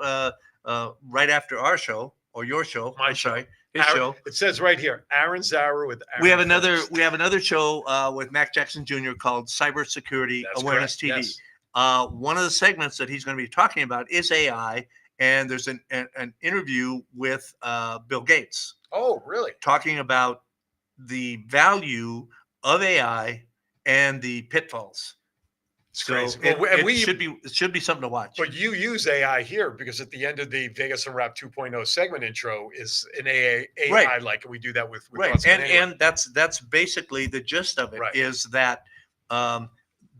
right after our show or your show. My I'm show. sorry, his Aaron- show. It says right here, Aaron Zara with Aaron We have Phillips. another show with Mac Jackson Jr. called Cybersecurity That's Awareness correct, TV. yes. One of the segments that he's going to be talking about is AI, and there's an interview with Bill Gates Oh, really? talking about the value of AI and the pitfalls. It's So crazy. it, Well, and it should be something to watch. but you use AI here because at the end of the Vegas Unwrapped 2.0 segment intro is an AI Right. like, and we do that with Right, Thoughts on Anywhere. and that's basically the gist of it. Right. Is that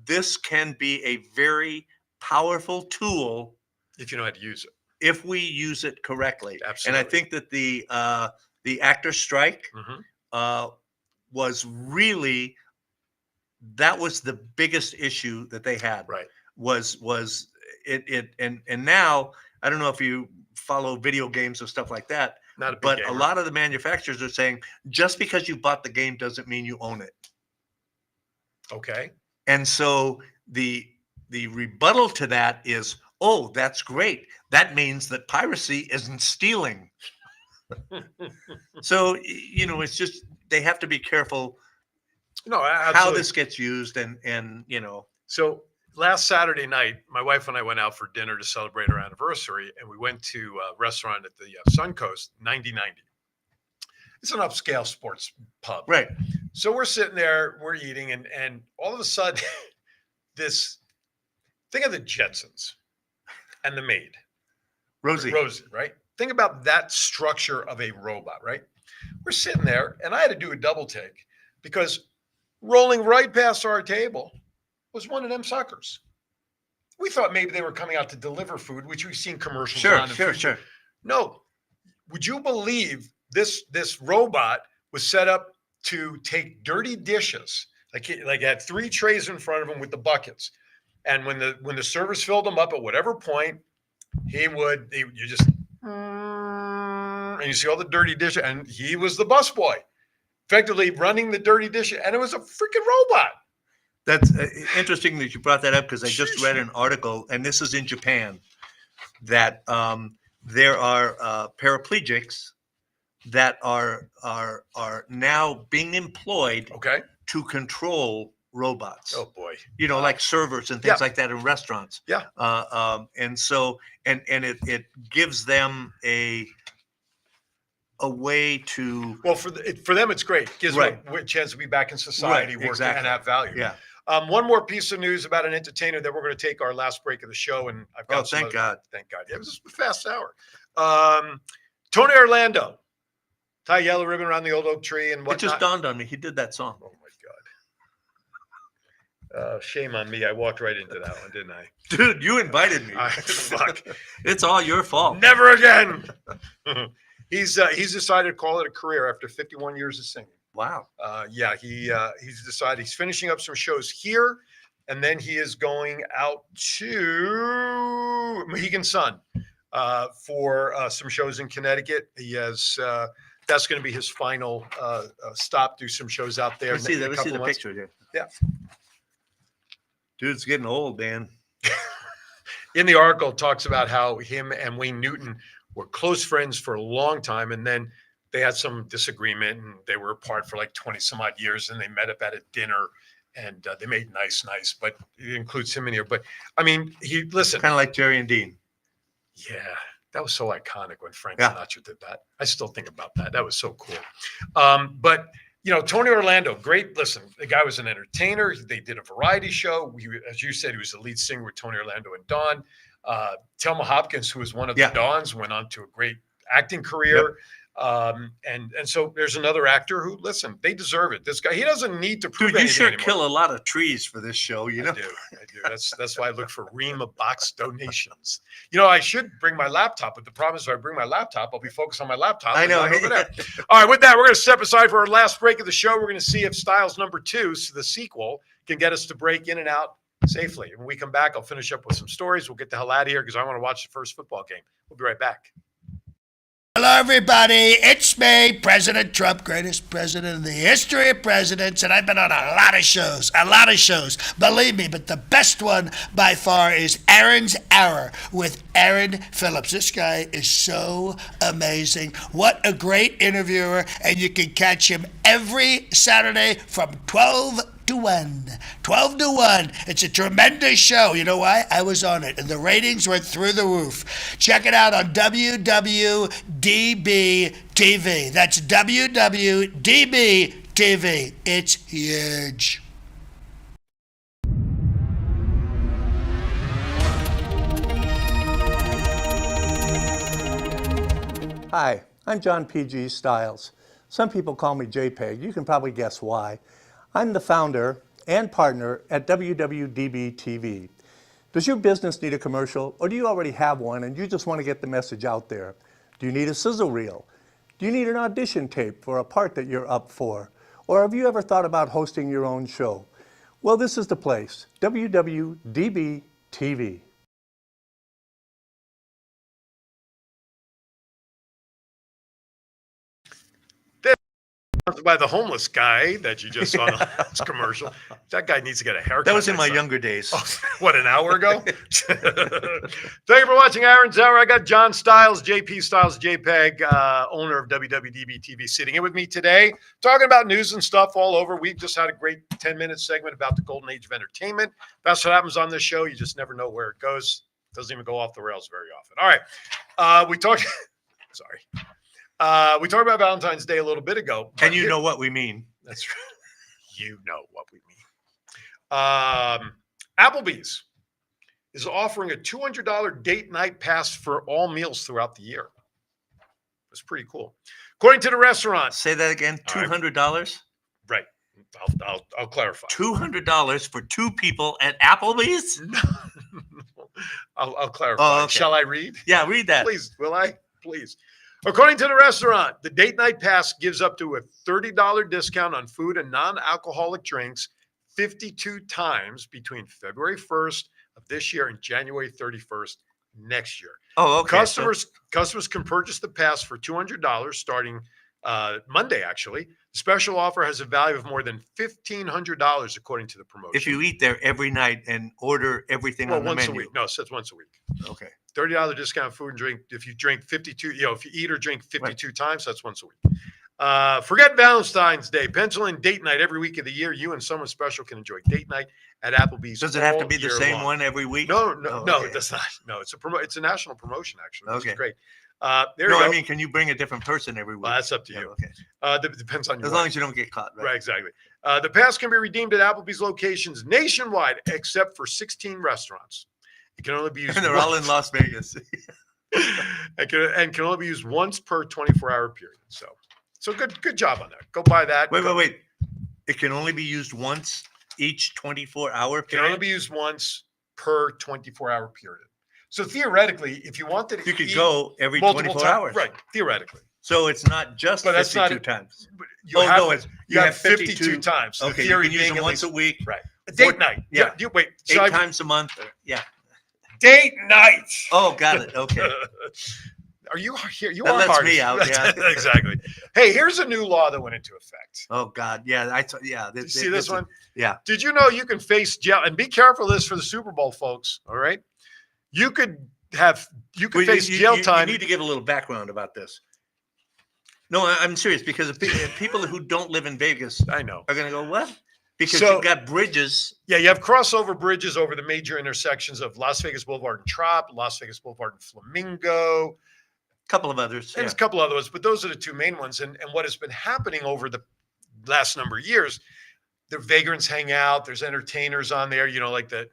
this can be a very powerful tool if you know how to use it. if we use it correctly. And I Absolutely. think that the actor strike Mhm. was really, that was the biggest issue that they had. Right. Was it and now I don't know if you follow video games and stuff like that, Not a big but a gamer. lot of the manufacturers are saying just because you bought the game doesn't mean you own it. Okay. And so the rebuttal to that is, oh, that's great. That means that piracy isn't stealing. So it's just they have to be careful No, how absolutely. this gets used, and So last Saturday night, my wife and I went out for dinner to celebrate our anniversary, and we went to a restaurant at the Suncoast, 9090. It's an upscale sports pub. right. So we're sitting there, we're eating, and all of a sudden, this Think of the Jetsons and the maid. Rosie. Rosie, right? Think about that structure of a robot, right? We're sitting there, and I had to do a double take because rolling right past our table was one of them suckers. We thought maybe they were coming out to deliver food, which we've seen commercials Sure, on. sure. No. Would you believe this robot was set up to take dirty dishes? Like it had 3 trays in front of him with the buckets. And when the servers filled them up at whatever point, you just and you see all the dirty dishes, and he was the busboy, effectively running the dirty dishes, and it was a freaking robot. That's interesting that you brought that up because I just read an article, and this is in Japan, that there are paraplegics that are now being employed Okay. to control robots. Oh boy. Like servers and things Yeah. like that in restaurants. Yeah. And so it gives them a way to Well, for them, it's great. It gives Right. them a chance to be back in society, working exactly. and have value. yeah. One more piece of news about an entertainer that we're going to take our last break of the show, and I've got Oh, some thank other- God. Thank God. Yeah, it was a fast hour. Tony Orlando, tie yellow ribbon around the old oak tree and It whatnot. just dawned on me. He did that song. Oh my God. Shame on me. I walked right into that one, didn't I? Dude, you invited me. Fuck. It's all your fault. Never again. He's decided to call it a career after 51 years of singing. Wow. He's decided he's finishing up some shows here, and then he is going out to Mohegan Sun for some shows in Connecticut. He has that's going to be his final stop. Do some shows out there. Let me see in a couple the of months. picture here. Yeah. Dude's getting old, man. In the article, it talks about how him and Wayne Newton were close friends for a long time, and then they had some disagreement, and they were apart for like 20 some odd years, and they met up at a dinner, and they made nice, but it includes him in here. But I mean, listen, Kind of like Jerry and Dean. yeah, that was so iconic when Frank Yeah. Sinatra did that. I still think about that. That was so cool. But Tony Orlando, great. Listen, the guy was an entertainer. They did a variety show. As you said, he was the lead singer with Tony Orlando and Dawn. Thelma Hopkins, who was one of the Dawns, went on to a great acting career. And so there's another actor who, listen, they deserve it. This guy, he doesn't need to prove Dude, you anything sure anymore. kill a lot of trees for this show, you know? I do. That's why I look for Rima box donations. I should bring my laptop, but the problem is if I bring my laptop, I'll be focused on my laptop. I and know. not over there. All right, with that, we're going to step aside for our last break of the show. We're going to see if Styles #2, so the sequel, can get us to break in and out safely. When we come back, I'll finish up with some stories. We'll get the hell out of here because I want to watch the first football game. We'll be right back. Hello, everybody. It's me, President Trump, greatest president in the history of presidents, and I've been on a lot of shows, believe me, but the best one by far is Aaron's Hour with Aaron Phillips. This guy is so amazing. What a great interviewer, and you can catch him every Saturday from 12 to 1. 12 to 1. It's a tremendous show. You know why? I was on it, and the ratings went through the roof. Check it out on WWDB TV. That's WWDB TV. It's huge. Hi, I'm John P.G. Styles. Some people call me JPEG. You can probably guess why. I'm the founder and partner at WWDB TV. Does your business need a commercial, or do you already have one and you just want to get the message out there? Do you need a sizzle reel? Do you need an audition tape for a part that you're up for? Or have you ever thought about hosting your own show? Well, this is the place, WWDB TV. By the homeless guy that you just saw in this commercial. That guy needs to get a haircut. That was in my next time. younger days. What, an hour ago? Thank you for watching Aaron's Hour. I got John Styles, JP Styles, JPEG, owner of WWDB TV, sitting in with me today, talking about news and stuff all over. We've just had a great 10-minute segment about the golden age of entertainment. That's what happens on this show. You just never know where it goes. Doesn't even go off the rails very often. All right. We talked about Valentine's Day a little bit ago. And you know what we mean. That's right. You know what we mean. Applebee's is offering a $200 date night pass for all meals throughout the year. That's pretty cool. According to the restaurant, Say that again. All right. $200. right? I'll clarify. $200 for 2 people at Applebee's. I'll clarify. Oh, okay. Shall I read? Yeah, read that. Please, will I? Please. According to the restaurant, the date night pass gives up to a $30 discount on food and non-alcoholic drinks 52 times between February 1st of this year and January 31st next year. Oh, okay. Customers can purchase the pass for $200 starting Monday, actually. The special offer has a value of more than $1,500 according to the promotion. If you eat there every night and order everything on the once menu. a week. No, it says once a week. Okay. $30 discount food and drink. If you drink 52, if you eat or drink 52 times, that's once a week. Forget Valentine's Day. Pencil in date night every week of the year. You and someone special can enjoy date night at Applebee's. Does it have to all be the year same long. one every week? No, okay. it does not. No, it's a national promotion actually. Which Okay. is great. There No, you go. I mean, can you bring a different person every week? Well, that's up to Yeah, you. okay. Depends on your As long as you don't get caught, right? Right, exactly. The pass can be redeemed at Applebee's locations nationwide, except for 16 restaurants. It can only be used. And they're all in Las Vegas. and can only be used once per 24-hour period. So good job on that. Go buy that. Wait. It can only be used once each 24-hour It can only period. be used once per 24-hour period. So theoretically, if you wanted to You could eat go every multiple 24 times, hours. right? Theoretically, So it's not just But that's not 52 times. But you Oh, have, no, it's you have 52 times. The Okay, you theory can use being them at once least- a week, right? A date Four- night. yeah. You wait. 8 So times a month. Yeah. date night. Oh, got it. Okay. Are you here? You That are lets hard. me out, yeah. Exactly. Hey, here's a new law that went into effect. Oh God. Yeah. Yeah. Did you see this one? Yeah. Did you know you can face jail? And be careful of this for the Super Bowl, folks. All right. You could face jail time. You need to give a little background about this. No, I'm serious because if people who don't live in Vegas I know. are going to go, what? Because So- you've got bridges. Yeah, you have crossover bridges over the major intersections of Las Vegas Boulevard and Trop, Las Vegas Boulevard and Flamingo, A couple of others. and there's a couple other ones, but those are the two main ones. And what has been happening over the last number of years, the vagrants hang out. There's entertainers on there, like not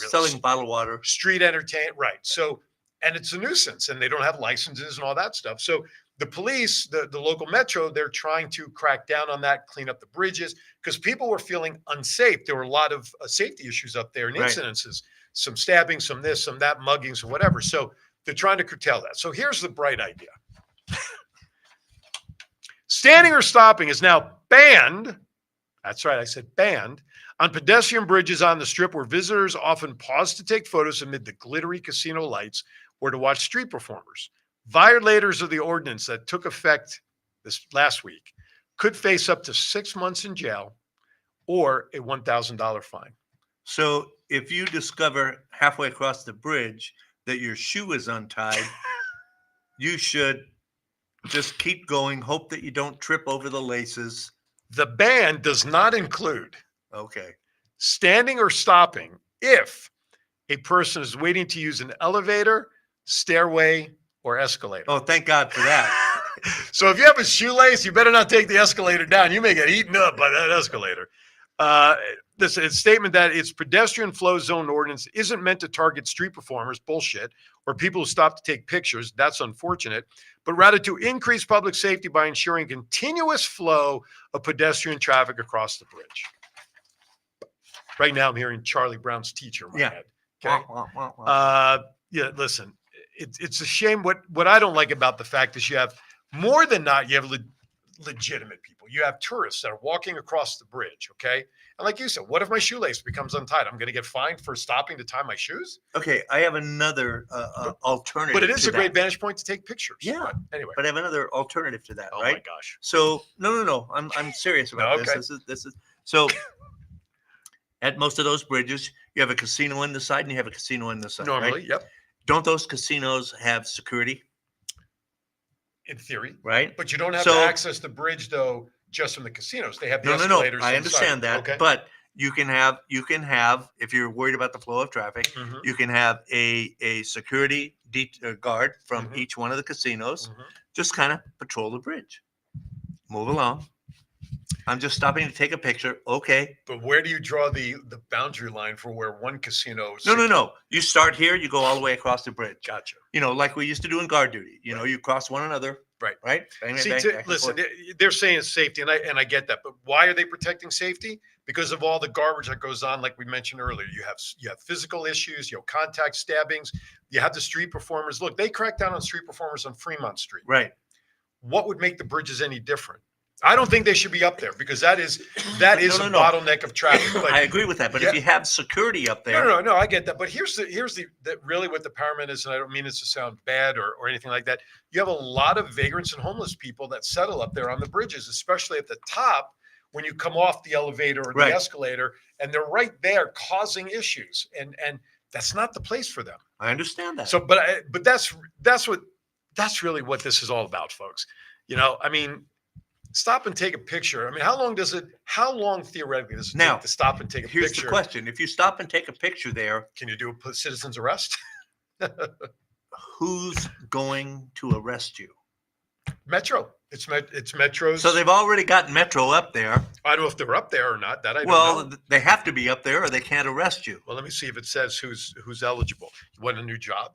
really. Selling bottled water. Street entertain, right? So, and it's a nuisance, and they don't have licenses and all that stuff. So the police, the local metro, they're trying to crack down on that, clean up the bridges, because people were feeling unsafe. There were a lot of safety issues up there and Right. incidences, some stabbing, some this, some that, muggings, or whatever. So they're trying to curtail that. So here's the bright idea: standing or stopping is now banned. That's right, I said banned on pedestrian bridges on the Strip, where visitors often pause to take photos amid the glittery casino lights or to watch street performers. Violators of the ordinance that took effect this last week could face up to 6 months in jail or a $1,000 fine. So if you discover halfway across the bridge that your shoe is untied, you should just keep going. Hope that you don't trip over the laces. The ban does not include Okay. standing or stopping if a person is waiting to use an elevator, stairway, or escalator. Oh, thank God for that. So if you have a shoelace, you better not take the escalator down. You may get eaten up by that escalator. This statement that its pedestrian flow zone ordinance isn't meant to target street performers, bullshit, or people who stop to take pictures. That's unfortunate, but rather to increase public safety by ensuring continuous flow of pedestrian traffic across the bridge. Right now, I'm hearing Charlie Brown's teacher in my Yeah. head. Okay. Wah, wah, wah, wah. Yeah, listen, it's a shame. What I don't like about the fact is you have more than not, you have legitimate people. You have tourists that are walking across the bridge, okay? And like you said, what if my shoelace becomes untied? I'm going to get fined for stopping to tie my shoes? Okay, I have another alternative. But it is to a great that. vantage point to take pictures. Yeah. But anyway. But I have another alternative to that, Oh right? my gosh. So no. I'm serious about Okay. this. This is so. At most of those bridges, you have a casino on the side and you have a casino on the side. Normally, right? yep, Don't those casinos have security? in theory. Right? But you don't have So- to access the bridge, though, just from the casinos. They have the No. escalators. I on the side. understand that, Okay. but you can have if you're worried about the flow of traffic, Mhm, you can have a security guard from Mhm. each one of the casinos. mhm. Just kind of patrol the bridge, move along, I'm just stopping to take a picture. Okay. But where do you draw the boundary line for where one casino is? No. You start here, you go all the way across the bridge. Gotcha. Like we used to do in guard duty. You cross one another. Right. Right. Bang, bang, See, bang, back and listen, forth. they're saying safety, and I get that, but why are they protecting safety? Because of all the garbage that goes on, like we mentioned earlier. You have physical issues, contact stabbings. You have the street performers. Look, they cracked down on street performers on Fremont Street. Right. What would make the bridges any different? I don't think they should be up there because that is No, a bottleneck of traffic. But I agree with that. But Yeah. if you have security up there, no, I get that. But here's the that really what the paramount is, and I don't mean this to sound bad or anything like that. You have a lot of vagrants and homeless people that settle up there on the bridges, especially at the top when you come off the elevator or the Right. escalator, and they're right there causing issues, and that's not the place for them. I understand that. So, but that's really what this is all about, folks. I mean, stop and take a picture. I mean, how long theoretically does it Now, take to stop and take a Here's picture? the question. If you stop and take a picture there, Can you do a citizen's arrest? who's going to arrest you? Metro. It's Metro's. So they've already got Metro up there. I don't know if they're up there or not. That I don't Well, know. they have to be up there or they can't arrest you. Well, let me see if it says who's eligible. You want a new job?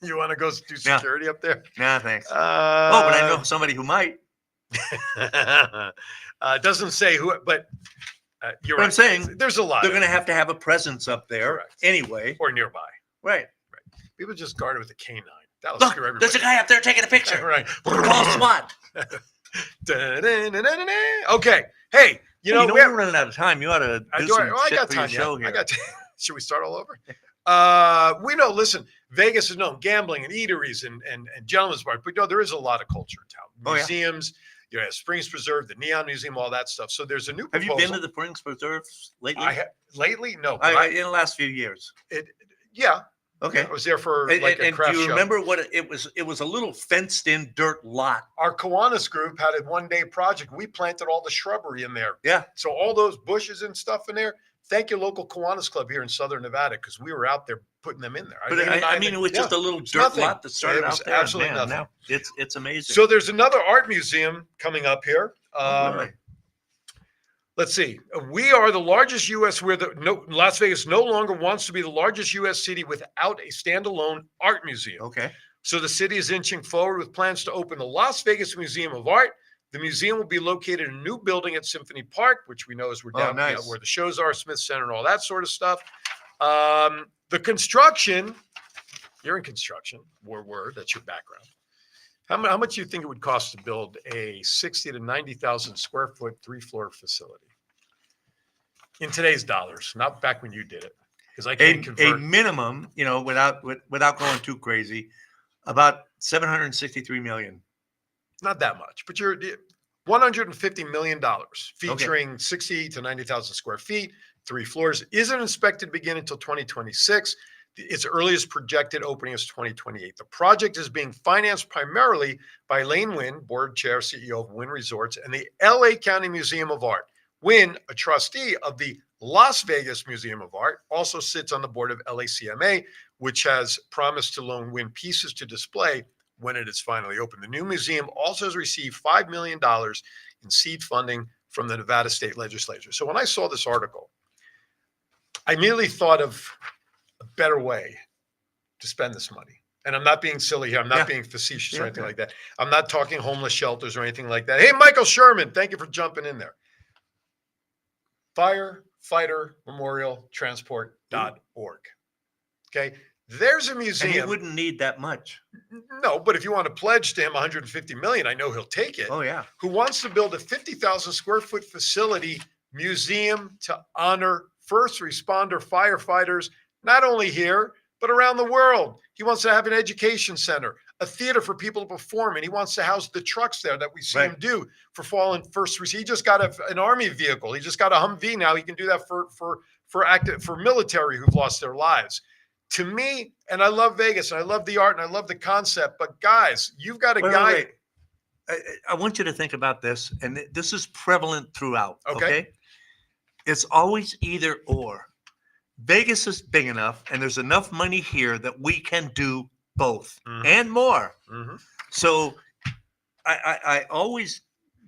You want to go do Yeah. security up there? Nah, thanks. But I know somebody who might. It doesn't say who, but you're But right. I'm saying there's a lot. They're going to have a presence up there Correct. anyway. or nearby. Right. People just guard it with a canine. That'll Look, screw everybody. there's a guy up there taking a picture. Right. Call SWAT. Da-da-da-da-da-da. Okay. Hey, You we know, have, we're running out of time. You ought to do some I shit got for your time. show Yeah. I here. got time. Should we start all over? We know. Listen, Vegas is known gambling and eateries and gentlemen's bars, but there is a lot of culture in town. Oh, yeah. Museums, Springs Preserve, the Neon Museum, all that stuff. So there's a new Have you proposal. been to the Springs Preserves lately? Lately? No. but in the last few years. yeah. Okay. I was there for And, like a and craft do you show. remember what it was? It was a little fenced-in dirt lot. Our Kiwanis group had a one-day project. We planted all the shrubbery in there. Yeah. So all those bushes and stuff in there. Thank your local Kiwanis Club here in Southern Nevada because we were out there putting them in there. But I mean, it was just a little dirt nothing. lot that started It was out there. absolutely Man, nothing. now it's amazing. So there's another art museum coming up here. Oh, really? Let's see. We are the largest U.S. Las Vegas no longer wants to be the largest U.S. city without a standalone art museum. Okay. So the city is inching forward with plans to open the Las Vegas Museum of Art. The museum will be located in a new building at Symphony Park, which we know is where down nice. where the shows are, Smith Center, and all that sort of stuff. The construction. You're in construction. That's your background. How much do you think it would cost to build a 60 to 90,000 square foot 3-floor facility? In today's dollars, not back when you did it, because I can't A convert. minimum, without going too crazy, about 763 million. Not that much, but you're $150 million featuring 60 to 90,000 square feet, 3 floors. Isn't expected to begin until 2026. Its earliest projected opening is 2028. The project is being financed primarily by Lane Wynn, board chair, CEO of Wynn Resorts, and the LA County Museum of Art. Wynn, a trustee of the Las Vegas Museum of Art, also sits on the board of LACMA, which has promised to loan Wynn pieces to display when it is finally open. The new museum also has received $5 million in seed funding from the Nevada State Legislature. So when I saw this article, I immediately thought of a better way to spend this money. And I'm not being silly here. I'm not being facetious or anything like that. I'm not talking homeless shelters or anything like that. Hey, Michael Sherman, thank you for jumping in there. Firefighter Memorial Transport.org. Okay. There's a And museum. he wouldn't need that much. No, but if you want to pledge to him 150 million, I know he'll take it. Oh, yeah. Who wants to build a 50,000 square foot facility museum to honor first responder firefighters, not only here, but around the world. He wants to have an education center, a theater for people to perform, and he wants to house the trucks there that we see him do for fallen first responders. He just got an army vehicle. He just got a Humvee now. He can do that for military who've lost their lives. To me, and I love Vegas, and I love the art, and I love the concept, but guys, you've got a guy. Wait. I want you to think about this, and this is prevalent throughout. Okay. It's always either or. Vegas is big enough, and there's enough money here that we can do both and more. Mhm. So I always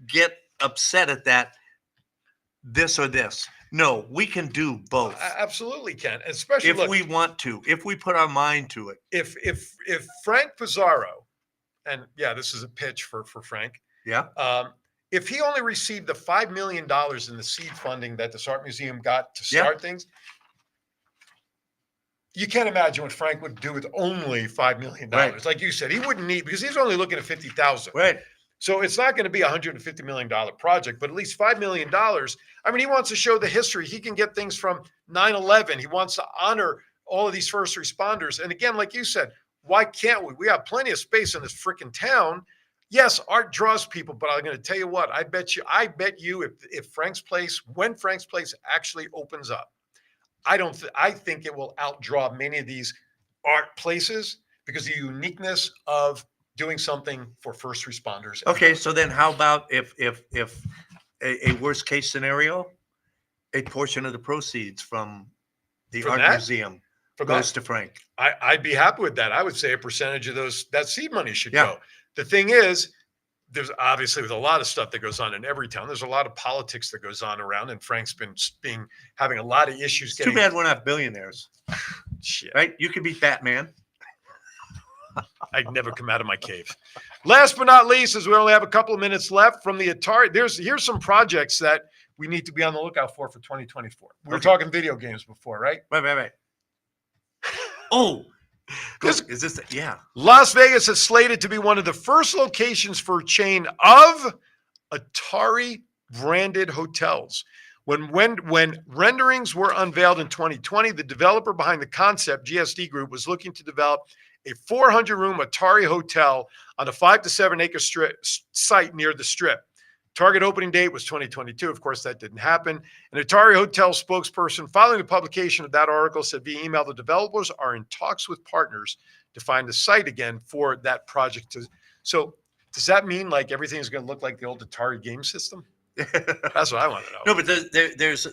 get upset at that, this or this. No, we can do both Absolutely can, especially if look, we want to, if we put our mind to it. if Frank Pizarro, and yeah, this is a pitch for Frank. Yeah. If he only received the $5 million in the seed funding that this art museum got to start things, you can't imagine what Frank would do with only $5 million. Right. Like you said, he wouldn't need, because he's only looking at 50,000. Right. So it's not going to be a $150 million project, but at least $5 million. I mean, he wants to show the history. He can get things from 9/11. He wants to honor all of these first responders. And again, like you said, why can't we? We have plenty of space in this freaking town. Yes, art draws people, but I'm going to tell you what, I bet you if Frank's Place, when Frank's Place actually opens up, I think it will outdraw many of these art places because of the uniqueness of doing something for first responders. Okay, so then how about if a worst case scenario, a portion of the proceeds from the art museum goes to Frank? I'd be happy with that. I would say a percentage of that seed money should Yeah. go. The thing is, there's obviously with a lot of stuff that goes on in every town, there's a lot of politics that goes on around, and Frank's been having a lot of issues. Too bad we're not billionaires, Shit. right? You could be Batman. I'd never come out of my cave. Last but not least, as we only have a couple of minutes left from the Atari, here's some projects that we need to be on the lookout for 2024. We were Okay. talking video games before, right? Right. Oh, This- is this? Yeah. Las Vegas is slated to be one of the first locations for a chain of Atari branded hotels. When renderings were unveiled in 2020, the developer behind the concept, GSD Group, was looking to develop a 400-room Atari hotel on a 5 to 7 acre site near the Strip. Target opening date was 2022. Of course, that didn't happen. An Atari Hotel spokesperson following the publication of that article said via email, the developers are in talks with partners to find the site again for that project. So does that mean like everything is going to look like the old Atari game system? That's what I want to know. No, but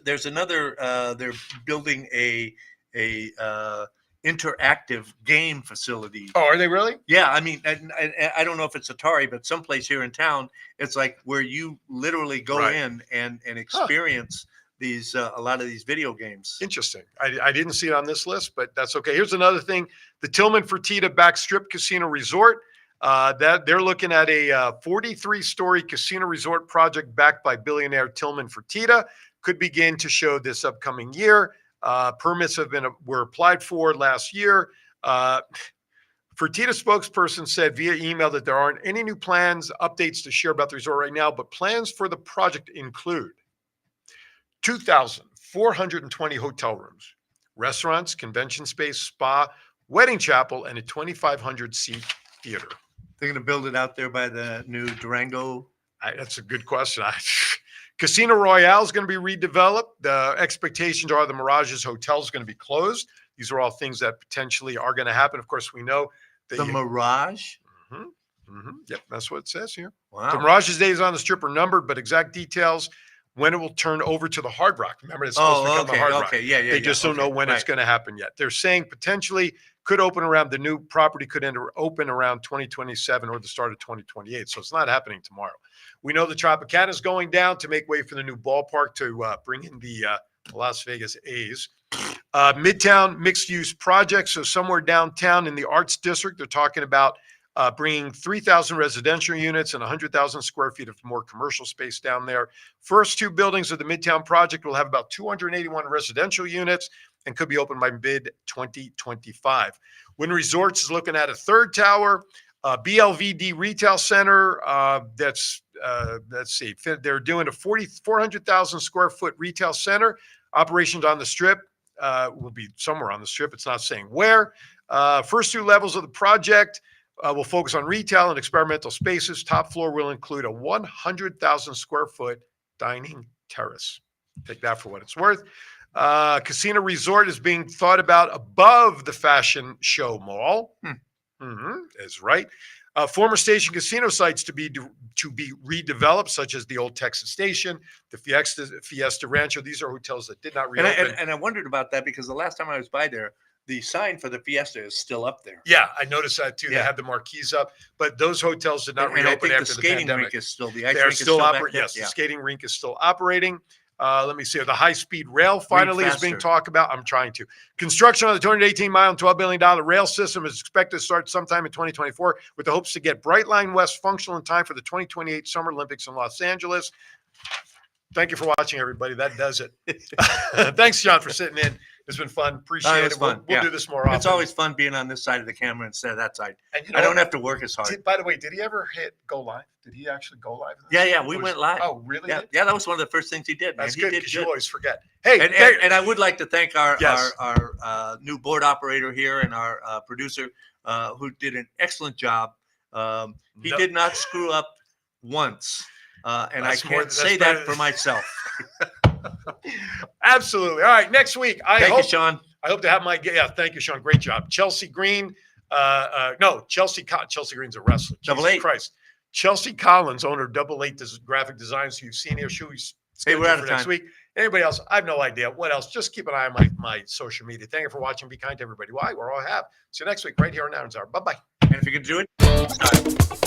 there's another. They're building a interactive game facility. Oh, are they really? Yeah, I mean, I don't know if it's Atari, but someplace here in town, it's like where you literally go Right. in and experience these a lot of these video games. Interesting. I didn't see it on this list, but that's okay. Here's another thing. The Tillman Fertitta Backstrip Casino Resort. That they're looking at a 43-story casino resort project backed by billionaire Tillman Fertitta. Could begin to show this upcoming year. Permits were applied for last year. Fertitta spokesperson said via email that there aren't any new plans, updates to share about the resort right now, but plans for the project include 2,420 hotel rooms, restaurants, convention space, spa, wedding chapel, and a 2,500 seat theater. They're going to build it out there by the new Durango. That's a good question. Casino Royale is going to be redeveloped. The expectations are the Mirage's hotel is going to be closed. These are all things that potentially are going to happen. Of course, we know that The Mirage. Yep, that's what it says here. Wow. The Mirage's days on the Strip are numbered, but exact details when it will turn over to the Hard Rock. Remember, it's supposed to become the Hard Rock. Okay, yeah. They just don't know when it's going to happen yet. They're saying potentially could open around the new property could open around 2027 or the start of 2028. So it's not happening tomorrow. We know the Tropicana is going down to make way for the new ballpark to bring in the Las Vegas A's. Midtown mixed-use project. So somewhere downtown in the Arts District, they're talking about bringing 3,000 residential units and 100,000 square feet of more commercial space down there. First two buildings of the Midtown project will have about 281 residential units and could be open by mid-2025. Wynn Resorts is looking at a third tower, BLVD Retail Center. Let's see, they're doing a 400,000 square foot retail center. Operations on the Strip will be somewhere on the Strip. It's not saying where. First two levels of the project will focus on retail and experimental spaces. Top floor will include a 100,000 square foot dining terrace. Take that for what it's worth. Casino Resort is being thought about above the Fashion Show Mall. Is right. Former station casino sites to be redeveloped, such as the old Texas Station, the Fiesta Rancho. These are hotels that did not reopen. And I wondered about that because the last time I was by there, the sign for the Fiesta is still up there. Yeah, I noticed that too. They Yeah. had the marquees up, but those hotels did not And I reopen think the after the skating pandemic. rink is still the ice They are rink is still back operating. there. Yes, the skating rink is still operating. Let me see. The high-speed rail finally is being faster. talked about. I'm trying to. Construction on the 218-mile and $12 billion rail system is expected to start sometime in 2024 with the hopes to get Brightline West functional in time for the 2028 Summer Olympics in Los Angeles. Thank you for watching, everybody. That does it. Thanks, John, for sitting in. It's been fun. Appreciate it was it. fun, We'll yeah. do this more often. It's always fun being on this side of the camera instead of that side. And you I know don't what? have to work as hard. By the way, did he ever hit go live? Did he actually go live? Yeah, we Or was- went live. Oh, really? Yeah, yeah, that was one of the first things he did. Man. That's He good did because you always forget. Hey, And I would like to thank our Yes. our new board operator here and our producer who did an excellent job. He No- did not screw up once, and I That's more- can't that's say better- that for myself. Absolutely. All right. Next week, I Thank hope you, Sean. I hope to have my thank you, Sean. Great job. Chelsea Green. No, Chelsea Green's a wrestler. Double Jesus Eight. Christ. Chelsea Collins, owner of Double Eight Graphic Designs, who you've seen here. She's Hey, we're scheduled out for of next time. week. Anybody else? I have no idea. What else? Just keep an eye on my social media. Thank you for watching. Be kind to everybody. Why? We're all have. See you next week right here on Aaron's Hour. Bye-bye. And if you could do it,